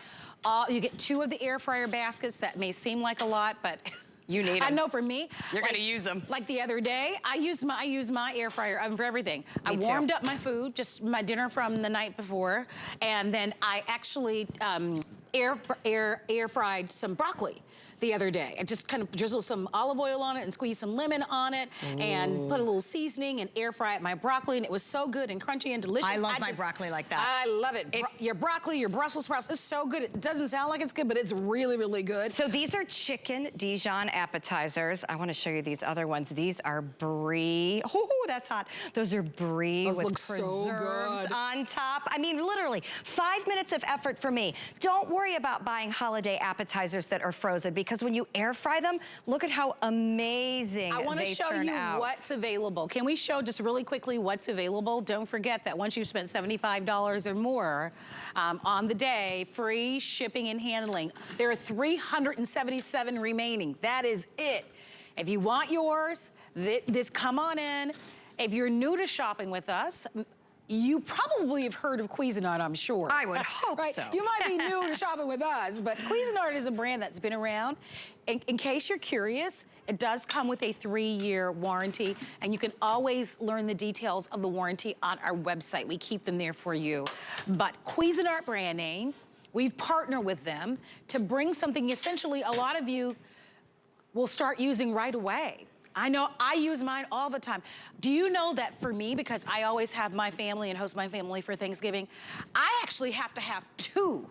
You get 2 of the air fryer baskets. That may seem like a lot, but you need them. I know for me, you're gonna use them. Like the other day, I use my air fryer oven for everything. I warmed up my food, just my dinner from the night before, and then I actually air fried some broccoli the other day. I just kind of drizzled some olive oil on it and squeezed some lemon on it and put a little seasoning and air fry my broccoli, and it was so good and crunchy and delicious. I love my broccoli like that. I love it. Your broccoli, your Brussels sprouts, it's so good. It doesn't sound like it's good, but it's really, really good. So these are chicken Dijon appetizers. I want to show you these other ones. These are brie. Oh, that's hot. Those are brie with preserves on top. I mean, literally, 5 minutes of effort for me. Don't worry about buying holiday appetizers that are frozen, because when you air fry them, look at how amazing they turn out. I want to show you what's available. Can we show just really quickly what's available? Don't forget that once you've spent $75 or more on the day, free shipping and handling. There are 377 remaining. That is it. If you want yours, this come on in. If you're new to shopping with us, you probably have heard of Cuisinart, I'm sure. I would hope so. You might be new to shopping with us, but Cuisinart is a brand that's been around. In case you're curious, it does come with a 3-year warranty, and you can always learn the details of the warranty on our website. We keep them there for you. But Cuisinart brand name, we've partnered with them to bring something essentially a lot of you will start using right away. I know, I use mine all the time. Do you know that for me, because I always have my family and host my family for Thanksgiving, I actually have to have two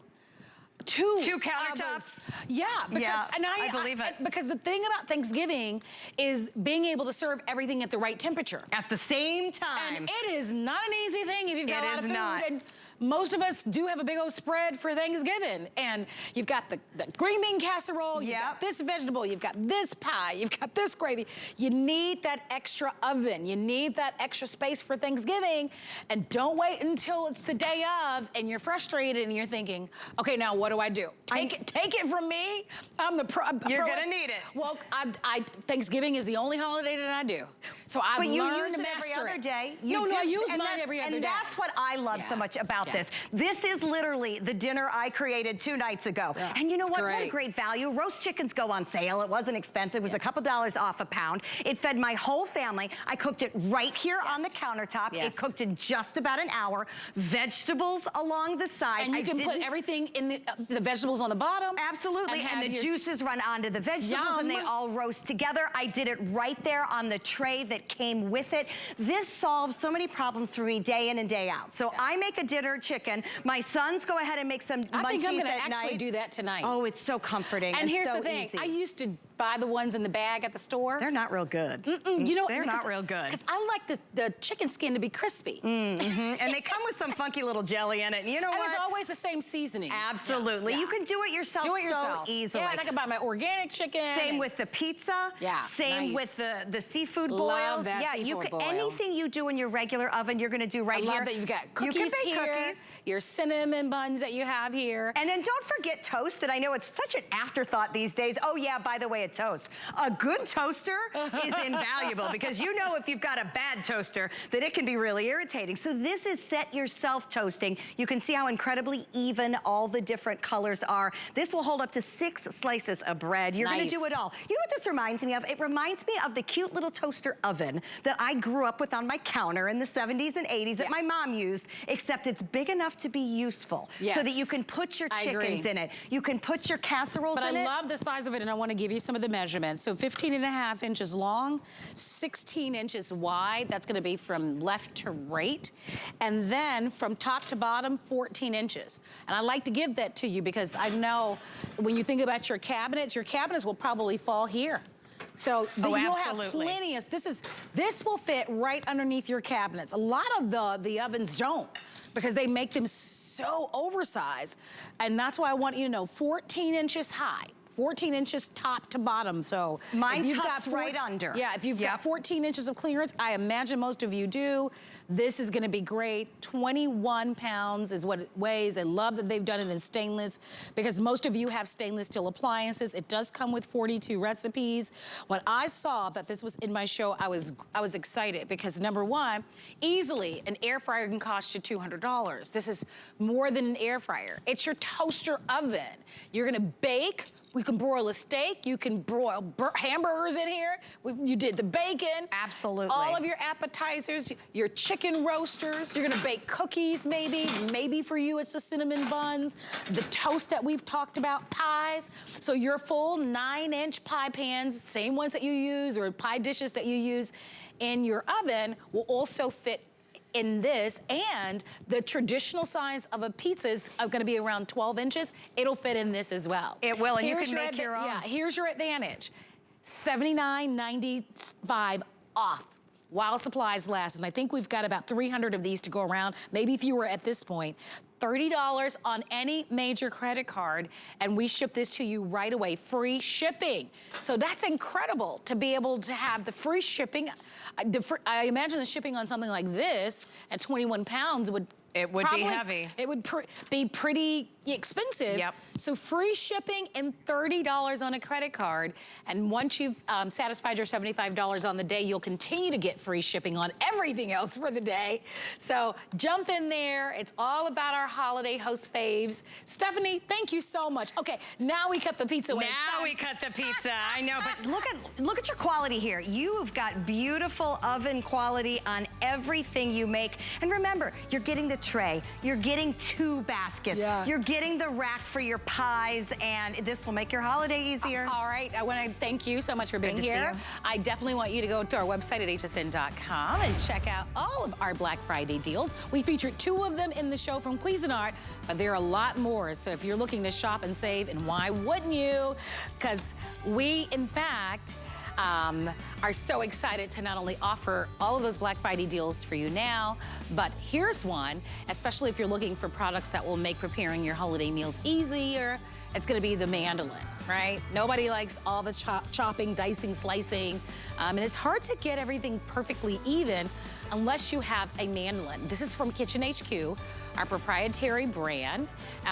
countertops? Yeah, because, and I believe it. Because the thing about Thanksgiving is being able to serve everything at the right temperature. At the same time. And it is not an easy thing if you've got a lot of food. Not. And most of us do have a big old spread for Thanksgiving. And you've got the green bean casserole, you've got this vegetable, you've got this pie, you've got this gravy. You need that extra oven. You need that extra space for Thanksgiving. And don't wait until it's the day of and you're frustrated and you're thinking, okay, now what do I do? Take it from me. I'm the pro. You're gonna need it. Well, Thanksgiving is the only holiday that I do. So I've learned to master it. But you use it every other day. No, I use mine every other day. And that's what I love so much about this. This is literally the dinner I created 2 nights ago. Yeah, and you know what? What a great value. Roast chickens go on sale. It wasn't expensive. It was a couple dollars off a pound. It fed my whole family. I cooked it right here on the countertop. It cooked in just about an hour. Vegetables along the side. And you can put everything in the vegetables on the bottom. Absolutely. And the juices run onto the vegetables and they all roast together. I did it right there on the tray that came with it. This solves so many problems for me day in and day out. So I make a dinner chicken. My sons go ahead and make some munchies at night. I think I'm gonna actually do that tonight. Oh, it's so comforting. And here's the thing, I used to buy the ones in the bag at the store. They're not real good. You know, they're not real good. Because I like the chicken skin to be crispy. And they come with some funky little jelly in it. And you know what? And it's always the same seasoning. Absolutely. You can do it yourself so easily. Yeah, and I can buy my organic chicken. Same with the pizza. Yeah, Same with the seafood boils. Love that seafood boil. Yeah, anything you do in your regular oven, you're gonna do right here. I love that you've got cookies you can bake here, cookies. Your cinnamon buns that you have here. And then don't forget toast. And I know it's such an afterthought these days. Oh yeah, by the way, a toast. A good toaster is invaluable because you know if you've got a bad toaster that it can be really irritating. So this is set yourself toasting. You can see how incredibly even all the different colors are. This will hold up to 6 slices of bread. You're gonna do it all. You know what this reminds me of? It reminds me of the cute little toaster oven that I grew up with on my counter in the 70s and 80s that my mom used, except it's big enough to be useful so that you can put your chickens in it. You can put your casseroles in it. But I love the size of it, and I want to give you some of the measurements. So 15.5 inches long, 16 inches wide. That's going to be from left to right. And then from top to bottom, 14 inches. And I like to give that to you because I know when you think about your cabinets will probably fall here. So you'll have plenty of, this will fit right underneath your cabinets. A lot of the ovens don't because they make them so oversized. And that's why I want you to know 14 inches high. 14 inches top to bottom, so mine tucks right under. Yeah, if you've got 14 inches of clearance, I imagine most of you do, this is gonna be great. 21 pounds is what it weighs. I love that they've done it in stainless because most of you have stainless steel appliances. It does come with 42 recipes. When I saw that this was in my show, I was excited because number one, easily an air fryer can cost you $200. This is more than an air fryer. It's your toaster oven. You're gonna bake. We can broil a steak. You can broil hamburgers in here. You did the bacon. Absolutely. All of your appetizers, your chicken roasters. You're gonna bake cookies maybe. Maybe for you it's the cinnamon buns, the toast that we've talked about, pies. So your full 9-inch pie pans, same ones that you use, or pie dishes that you use in your oven will also fit in this, and the traditional size of a pizza is gonna be around 12 inches. It'll fit in this as well. It will, and you can make your own. Yeah, here's your advantage. $79.95 off while supplies last. And I think we've got about 300 of these to go around, maybe fewer at this point. $30 on any major credit card, and we ship this to you right away, free shipping. So that's incredible to be able to have the free shipping. I imagine the shipping on something like this at 21 pounds would be heavy. It would be pretty expensive. Yep. So free shipping and $30 on a credit card. And once you've satisfied your $75 on the day, you'll continue to get free shipping on everything else for the day. So jump in there. It's all about our holiday host faves. Stephanie, thank you so much. Okay, now we cut the pizza. Now we cut the pizza. I know, but look at your quality here. You've got beautiful oven quality on everything you make. And remember, you're getting the tray. You're getting 2 baskets. Yeah. You're getting the rack for your pies, and this will make your holiday easier. All right, I want to thank you so much for being here. I definitely want you to go to our website at hsn.com and check out all of our Black Friday deals. We featured 2 of them in the show from Cuisinart, but there are a lot more. So if you're looking to shop and save, and why wouldn't you? Because we, in fact, are so excited to not only offer all of those Black Friday deals for you now, but here's one, especially if you're looking for products that will make preparing your holiday meals easier. It's gonna be the mandolin, right? Nobody likes all the chopping, dicing, slicing, and it's hard to get everything perfectly even unless you have a mandolin. This is from Kitchen HQ, our proprietary brand.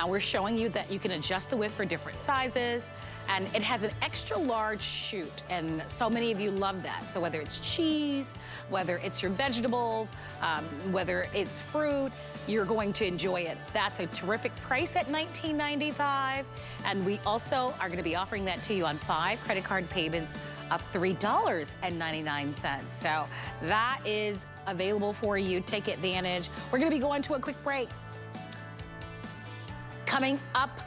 We're showing you that you can adjust the width for different sizes, and it has an extra large chute, and so many of you love that. So whether it's cheese, whether it's your vegetables, whether it's fruit, you're going to enjoy it. That's a terrific price at $19.95, and we also are gonna be offering that to you on 5 credit card payments of $3.99. So that is available for you. Take advantage. We're gonna be going to a quick break. Coming up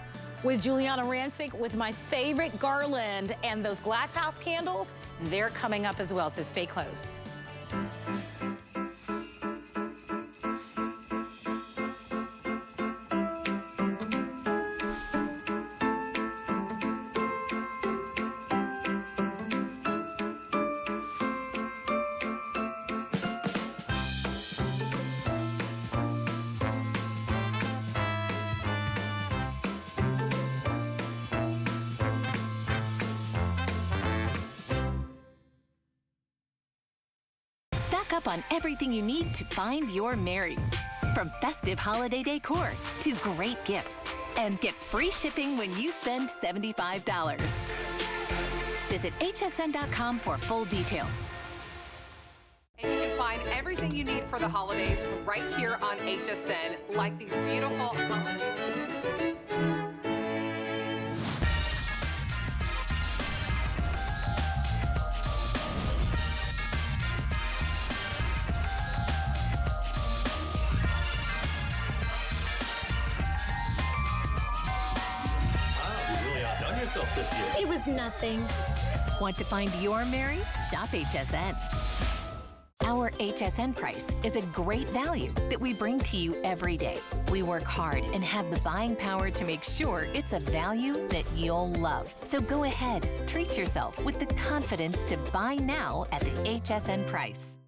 with Juliana Rancic with my favorite garland and those glass house candles, they're coming up as well, so stay close. Up on everything you need to find your Mary. From festive holiday decor to great gifts. And get free shipping when you spend $75. Visit hsn.com for full details. And you can find everything you need for the holidays right here on HSN, like these beautiful holiday. You really outdone yourself this year. It was nothing. Want to find your Mary? Shop HSN. Our HSN price is a great value that we bring to you every day. We work hard and have the buying power to make sure it's a value that you'll love. So go ahead, treat yourself with the confidence to buy now at the HSN price.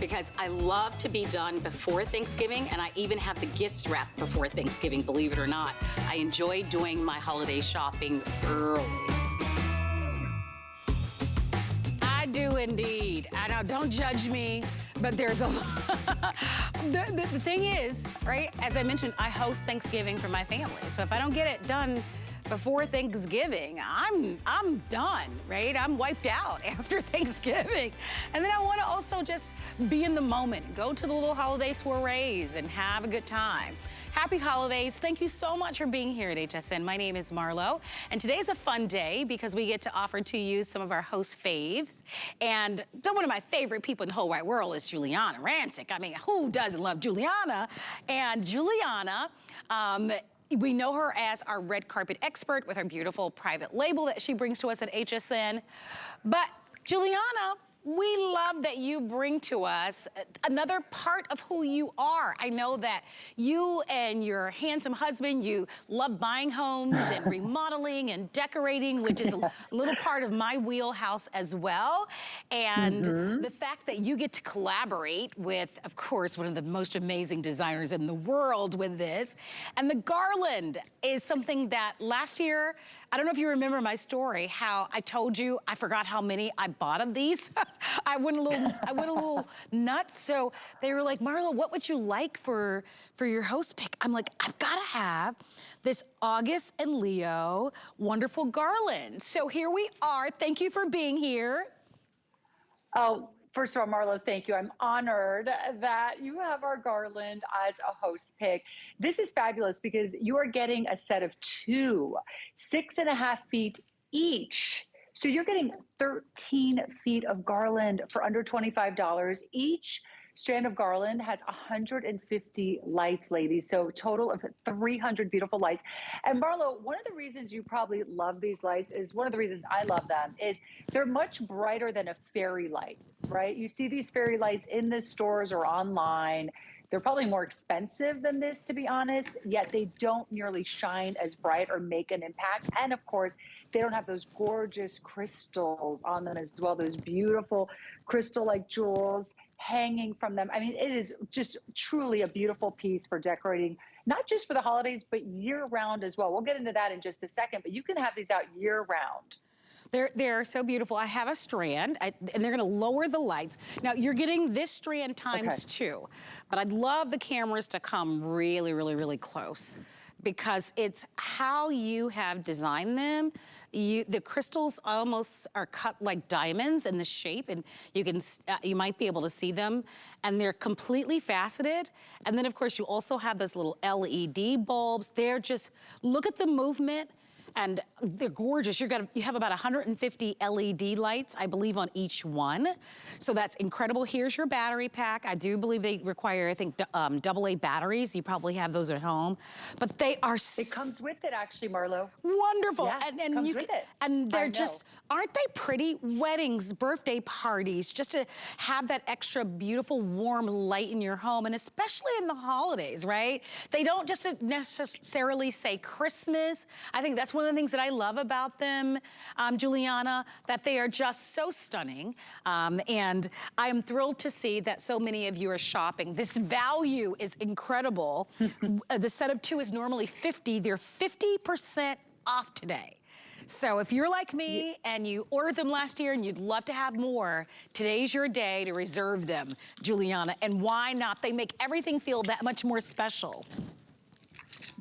Because I love to be done before Thanksgiving, and I even have the gifts wrapped before Thanksgiving, believe it or not. I enjoy doing my holiday shopping early. I do indeed. I know, don't judge me, but there's a the thing is, right, as I mentioned, I host Thanksgiving for my family. So if I don't get it done before Thanksgiving, I'm done, right? I'm wiped out after Thanksgiving. And then I want to also just be in the moment, go to the little holiday soirees and have a good time. Happy holidays. Thank you so much for being here at HSN. My name is Marlo, and today's a fun day because we get to offer to you some of our host faves. And one of my favorite people in the whole wide world is Juliana Rancic. I mean, who doesn't love Juliana? And Juliana, we know her as our red carpet expert with her beautiful private label that she brings to us at HSN. But Juliana, we love that you bring to us another part of who you are. I know that you and your handsome husband, you love buying homes and remodeling and decorating, which is a little part of my wheelhouse as well. And the fact that you get to collaborate with, of course, one of the most amazing designers in the world with this. And the garland is something that last year, I don't know if you remember my story, how I told you I forgot how many I bought of these. I went a little nuts. So they were like, Marlo, what would you like for your host pick? I'm like, I've got to have this August and Leo wonderful garland. So here we are. Thank you for being here. Oh, first of all, Marlo, thank you. I'm honored that you have our garland as a host pick. This is fabulous because you are getting a set of 2, 6.5 feet each. So you're getting 13 feet of garland for under $25. Each strand of garland has 150 lights, ladies. So a total of 300 beautiful lights. And Marlo, one of the reasons you probably love these lights is one of the reasons I love them is they're much brighter than a fairy light, right? You see these fairy lights in the stores or online. They're probably more expensive than this, to be honest, yet they don't nearly shine as bright or make an impact. And of course, they don't have those gorgeous crystals on them as well, those beautiful crystal-like jewels hanging from them. I mean, it is just truly a beautiful piece for decorating, not just for the holidays, but year-round as well. We'll get into that in just a second, but you can have these out year-round. They're so beautiful. I have a strand, and they're gonna lower the lights. Now, you're getting this strand times 2, but I'd love the cameras to come really, really, really close because it's how you have designed them. The crystals almost are cut like diamonds in the shape, and you might be able to see them, and they're completely faceted. And then, of course, you also have those little LED bulbs. They're just, look at the movement. And they're gorgeous. You have about 150 LED lights, I believe, on each one. So that's incredible. Here's your battery pack. I do believe they require, I think, AA batteries. You probably have those at home. But they are... It comes with it, actually, Marlo. Wonderful. Yeah, and comes with it. And they're just, aren't they pretty? Weddings, birthday parties, just to have that extra beautiful, warm light in your home, and especially in the holidays, right? They don't just necessarily say Christmas. I think that's one of the things that I love about them, Juliana, that they are just so stunning. And I am thrilled to see that so many of you are shopping. This value is incredible. The set of 2 is normally $50. They're 50% off today. So if you're like me and you ordered them last year and you'd love to have more, today's your day to reserve them, Juliana. And why not? They make everything feel that much more special.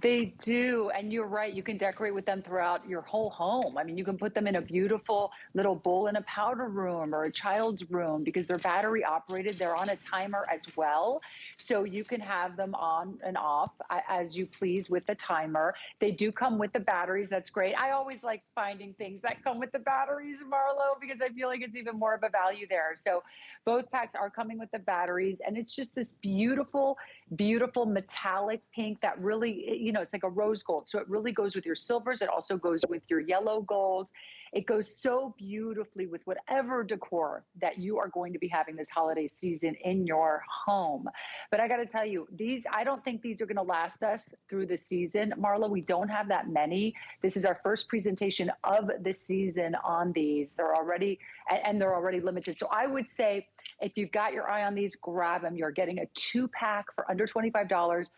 They do, and you're right. You can decorate with them throughout your whole home. I mean, you can put them in a beautiful little bowl in a powder room or a child's room because they're battery operated. They're on a timer as well. So you can have them on and off as you please with the timer. They do come with the batteries. That's great. I always like finding things that come with the batteries, Marlo, because I feel like it's even more of a value there. So both packs are coming with the batteries, and it's just this beautiful, beautiful metallic pink that really, you know, it's like a rose gold. So it really goes with your silvers. It also goes with your yellow golds. It goes so beautifully with whatever decor that you are going to be having this holiday season in your home. But I got to tell you, I don't think these are going to last us through the season. Marlo, we don't have that many. This is our first presentation of the season on these. They're already limited. So I would say if you've got your eye on these, grab them. You're getting a 2-pack for under $25,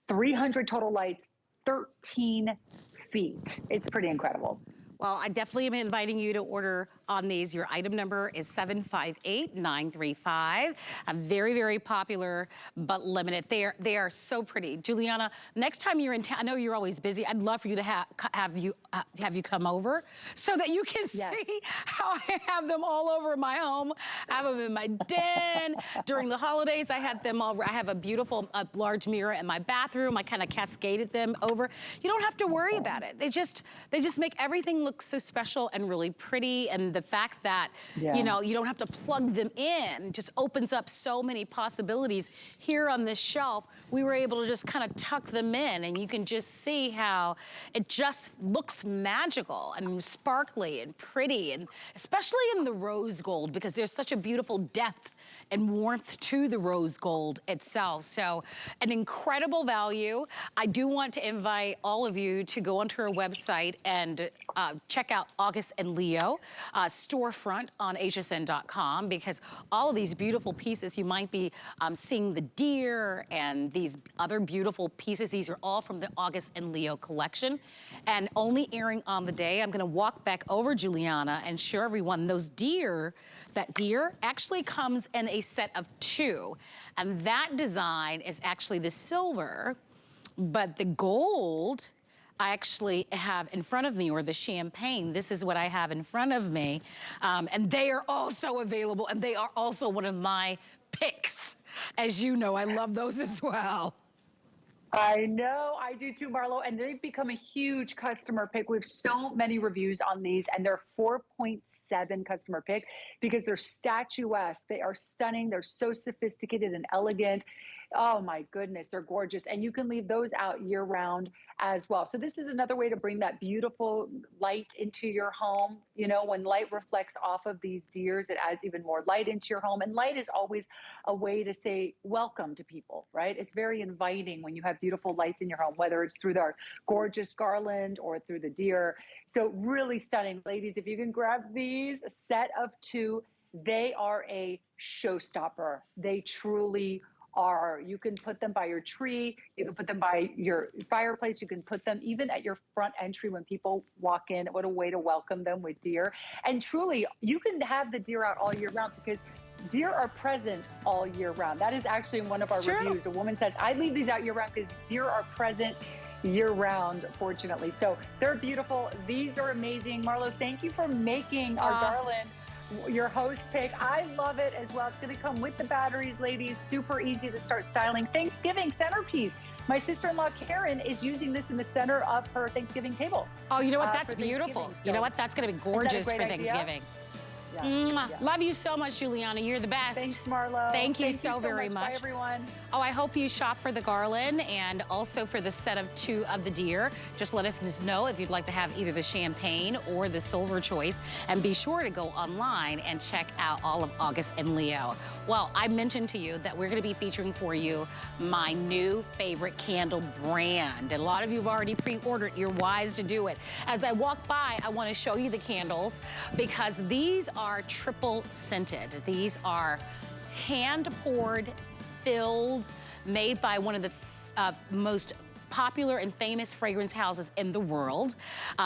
300 total lights, 13 feet. It's pretty incredible. Well, I definitely am inviting you to order on these. Your item number is 758935. Very, very popular, but limited. They are so pretty. Juliana, next time you're in town, I know you're always busy. I'd love for you to have you come over so that you can see how I have them all over my home. I have them in my den. During the holidays, I had them all. I have a beautiful large mirror in my bathroom. I kind of cascaded them over. You don't have to worry about it. They just make everything look so special and really pretty, and the fact that you know, you don't have to plug them in just opens up so many possibilities. Here on this shelf, we were able to just kind of tuck them in, and you can just see how it just looks magical and sparkly and pretty, and especially in the rose gold, because there's such a beautiful depth and warmth to the rose gold itself. So an incredible value. I do want to invite all of you to go onto our website and check out August and Leo storefront on hsn.com, because all of these beautiful pieces, you might be seeing the deer and these other beautiful pieces. These are all from the August and Leo collection, and only airing on the day. I'm gonna walk back over, Juliana, and show everyone those deer. That deer actually comes in a set of 2, and that design is actually the silver, but the gold I actually have in front of me, or the champagne. This is what I have in front of me, and they are also available, and they are also one of my picks. As you know, I love those as well. I know, I do too, Marlo, and they've become a huge customer pick. We have so many reviews on these, and they're 4.7 customer pick because they're statuesque. They are stunning. They're so sophisticated and elegant. Oh my goodness, they're gorgeous. And you can leave those out year round as well. So this is another way to bring that beautiful light into your home. You know, when light reflects off of these deers, it adds even more light into your home. And light is always a way to say welcome to people, right? It's very inviting when you have beautiful lights in your home, whether it's through our gorgeous garland or through the deer. So really stunning. Ladies, if you can grab these, a set of 2, they are a showstopper. They truly are. You can put them by your tree, you can put them by your fireplace, you can put them even at your front entry when people walk in. What a way to welcome them with deer. And truly, you can have the deer out all year round because deer are present all year round. That is actually in one of our reviews. A woman says, I leave these out year round because deer are present year round, fortunately. So they're beautiful. These are amazing. Marlo, thank you for making our garland your host pick. I love it as well. It's going to come with the batteries, ladies. Super easy to start styling. Thanksgiving centerpiece. My sister-in-law, Karen, is using this in the center of her Thanksgiving table. Oh, you know what? That's beautiful. You know what? That's going to be gorgeous for Thanksgiving. Yeah. Love you so much, Juliana. You're the best. Thanks, Marlo. Thank you so very much. Bye, everyone. Oh, I hope you shop for the garland and also for the set of 2 of the deer. Just let us know if you'd like to have either the champagne or the silver choice. And be sure to go online and check out all of August and Leo. Well, I mentioned to you that we're going to be featuring for you my new favorite candle brand. And a lot of you have already pre-ordered. You're wise to do it. As I walk by, I want to show you the candles because these are triple scented. These are hand poured, filled, made by one of the most popular and famous fragrance houses in the world.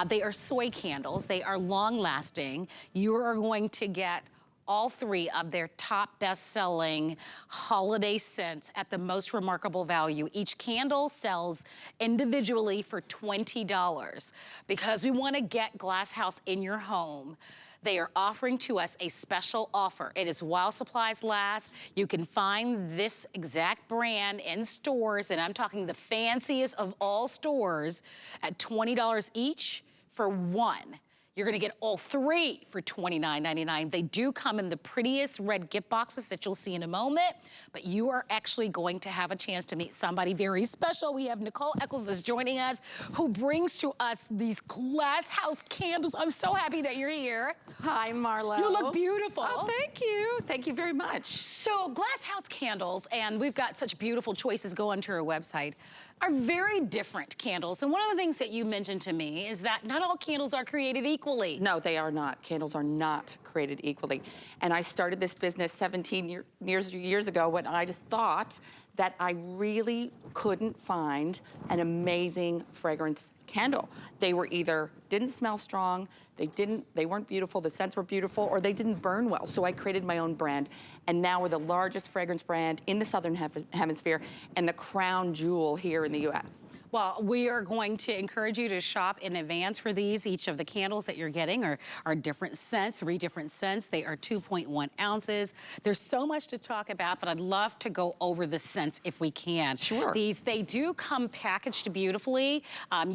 They are soy candles. They are long-lasting. You are going to get all 3 of their top best-selling holiday scents at the most remarkable value. Each candle sells individually for $20 because we want to get Glass House in your home. They are offering to us a special offer. It is while supplies last. You can find this exact brand in stores, and I'm talking the fanciest of all stores, at $20 each for 1. You're gonna get all 3 for $29.99. They do come in the prettiest red gift boxes that you'll see in a moment, but you are actually going to have a chance to meet somebody very special. We have Nicole Eccles is joining us, who brings to us these Glass House candles. I'm so happy that you're here. Hi, Marlo. You look beautiful. Oh, thank you. Thank you very much. So Glass House candles, and we've got such beautiful choices, go onto our website, are very different candles. And one of the things that you mentioned to me is that not all candles are created equally. No, they are not. Candles are not created equally. And I started this business 17 years ago when I just thought that I really couldn't find an amazing fragrance candle. They were either didn't smell strong, they weren't beautiful, the scents were beautiful, or they didn't burn well. So I created my own brand, and now we're the largest fragrance brand in the Southern Hemisphere and the crown jewel here in the US. Well, we are going to encourage you to shop in advance for these. Each of the candles that you're getting are different scents, 3 different scents. They are 2.1 ounces. There's so much to talk about, but I'd love to go over the scents if we can. Sure. They do come packaged beautifully.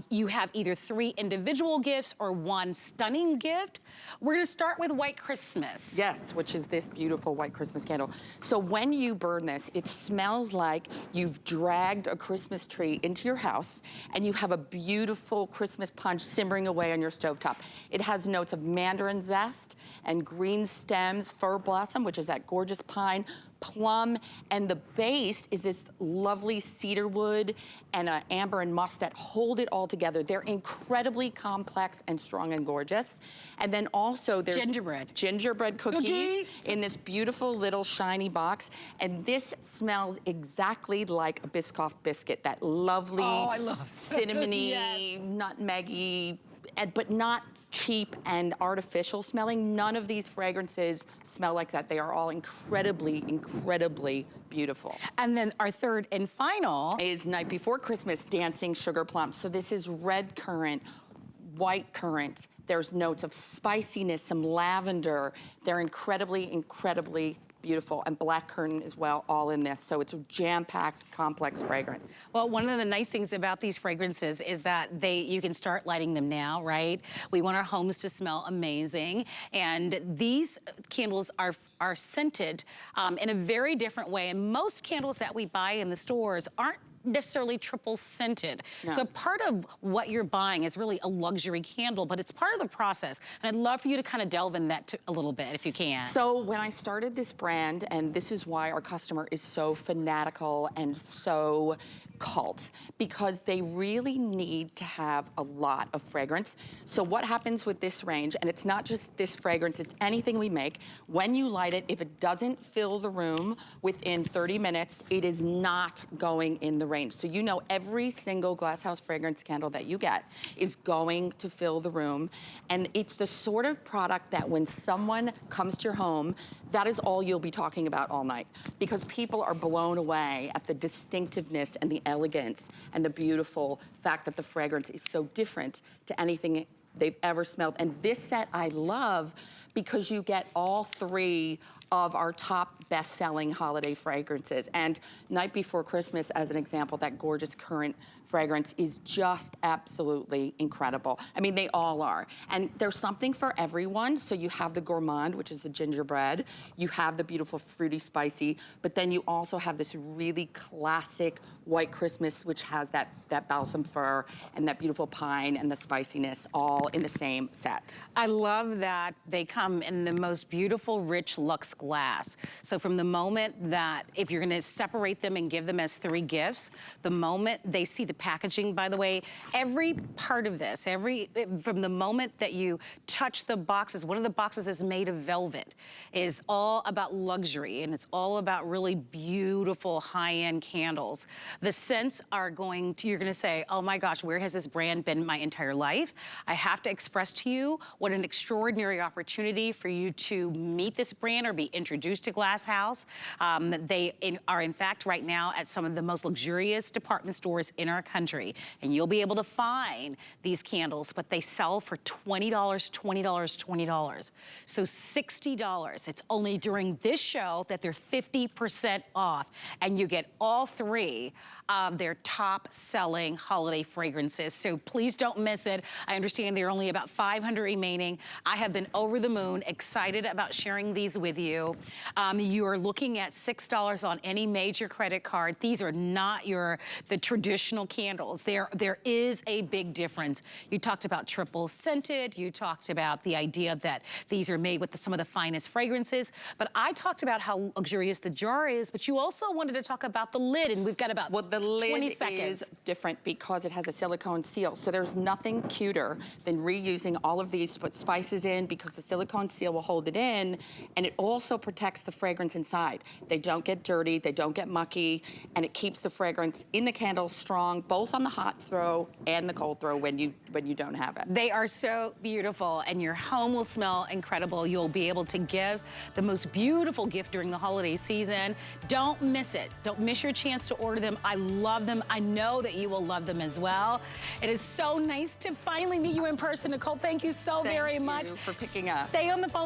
You have either 3 individual gifts or 1 stunning gift. We're gonna start with White Christmas. Yes, which is this beautiful white Christmas candle. So when you burn this, it smells like you've dragged a Christmas tree into your house and you have a beautiful Christmas punch simmering away on your stovetop. It has notes of mandarin zest and green stems, fir blossom, which is that gorgeous pine, plum, and the base is this lovely cedar wood and amber and musk that hold it all together. They're incredibly complex and strong and gorgeous. And then also there's gingerbread cookies in this beautiful little shiny box. And this smells exactly like a Biscoff biscuit, that lovely cinnamony, nutmeggy, but not cheap and artificial smelling. None of these fragrances smell like that. They are all incredibly, incredibly beautiful. And then our third and final is Night Before Christmas Dancing Sugar Plum. So this is red currant, white currant. There's notes of spiciness, some lavender. They're incredibly, incredibly beautiful, and black currant as well, all in this. So it's a jam-packed, complex fragrance. Well, one of the nice things about these fragrances is that you can start lighting them now, right? We want our homes to smell amazing, and these candles are scented in a very different way. And most candles that we buy in the stores aren't necessarily triple scented. No. So part of what you're buying is really a luxury candle, but it's part of the process. And I'd love for you to kind of delve in that a little bit, if you can. So when I started this brand, and this is why our customer is so fanatical and so cult, because they really need to have a lot of fragrance. So what happens with this range, and it's not just this fragrance, it's anything we make, when you light it, if it doesn't fill the room within 30 minutes, it is not going in the range. So you know every single Glass House fragrance candle that you get is going to fill the room. And it's the sort of product that when someone comes to your home, that is all you'll be talking about all night, because people are blown away at the distinctiveness and the elegance and the beautiful fact that the fragrance is so different to anything they've ever smelled. And this set I love because you get all 3 of our top best-selling holiday fragrances. And Night Before Christmas, as an example, that gorgeous currant fragrance is just absolutely incredible. I mean, they all are. And there's something for everyone. So you have the gourmand, which is the gingerbread. You have the beautiful fruity spicy, but then you also have this really classic white Christmas, which has that balsam fir and that beautiful pine and the spiciness all in the same set. I love that they come come in the most beautiful, rich luxe glass. So from the moment that, if you're gonna separate them and give them as 3 gifts, the moment they see the packaging, by the way, every part of this, from the moment that you touch the boxes, one of the boxes is made of velvet, is all about luxury, and it's all about really beautiful high-end candles. The scents are you're gonna say, oh my gosh, where has this brand been my entire life? I have to express to you what an extraordinary opportunity for you to meet this brand or be introduced to Glass House. They are in fact right now at some of the most luxurious department stores in our country, and you'll be able to find these candles, but they sell for $20, $20, $20. So $60. It's only during this show that they're 50% off, and you get all 3 of their top selling holiday fragrances. So please don't miss it. I understand there are only about 500 remaining. I have been over the moon, excited about sharing these with you. You are looking at $6 on any major credit card. These are not the traditional candles. There is a big difference. You talked about triple scented. You talked about the idea that these are made with some of the finest fragrances. But I talked about how luxurious the jar is, but you also wanted to talk about the lid, and we've got about the 20 lid seconds. Is different because it has a silicone seal. So there's nothing cuter than reusing all of these to put spices in, because the silicone seal will hold it in, and it also protects the fragrance inside. They don't get dirty, they don't get mucky, and it keeps the fragrance in the candle strong, both on the hot throw and the cold throw when you don't have it. They are so beautiful, and your home will smell incredible. You'll be able to give the most beautiful gift during the holiday season. Don't miss it. Don't miss your chance to order them. I love them. I know that you will love them as well. It is so nice to finally meet you in person. Nicole, thank you so very much. Thank you for picking up. Stay on the phone.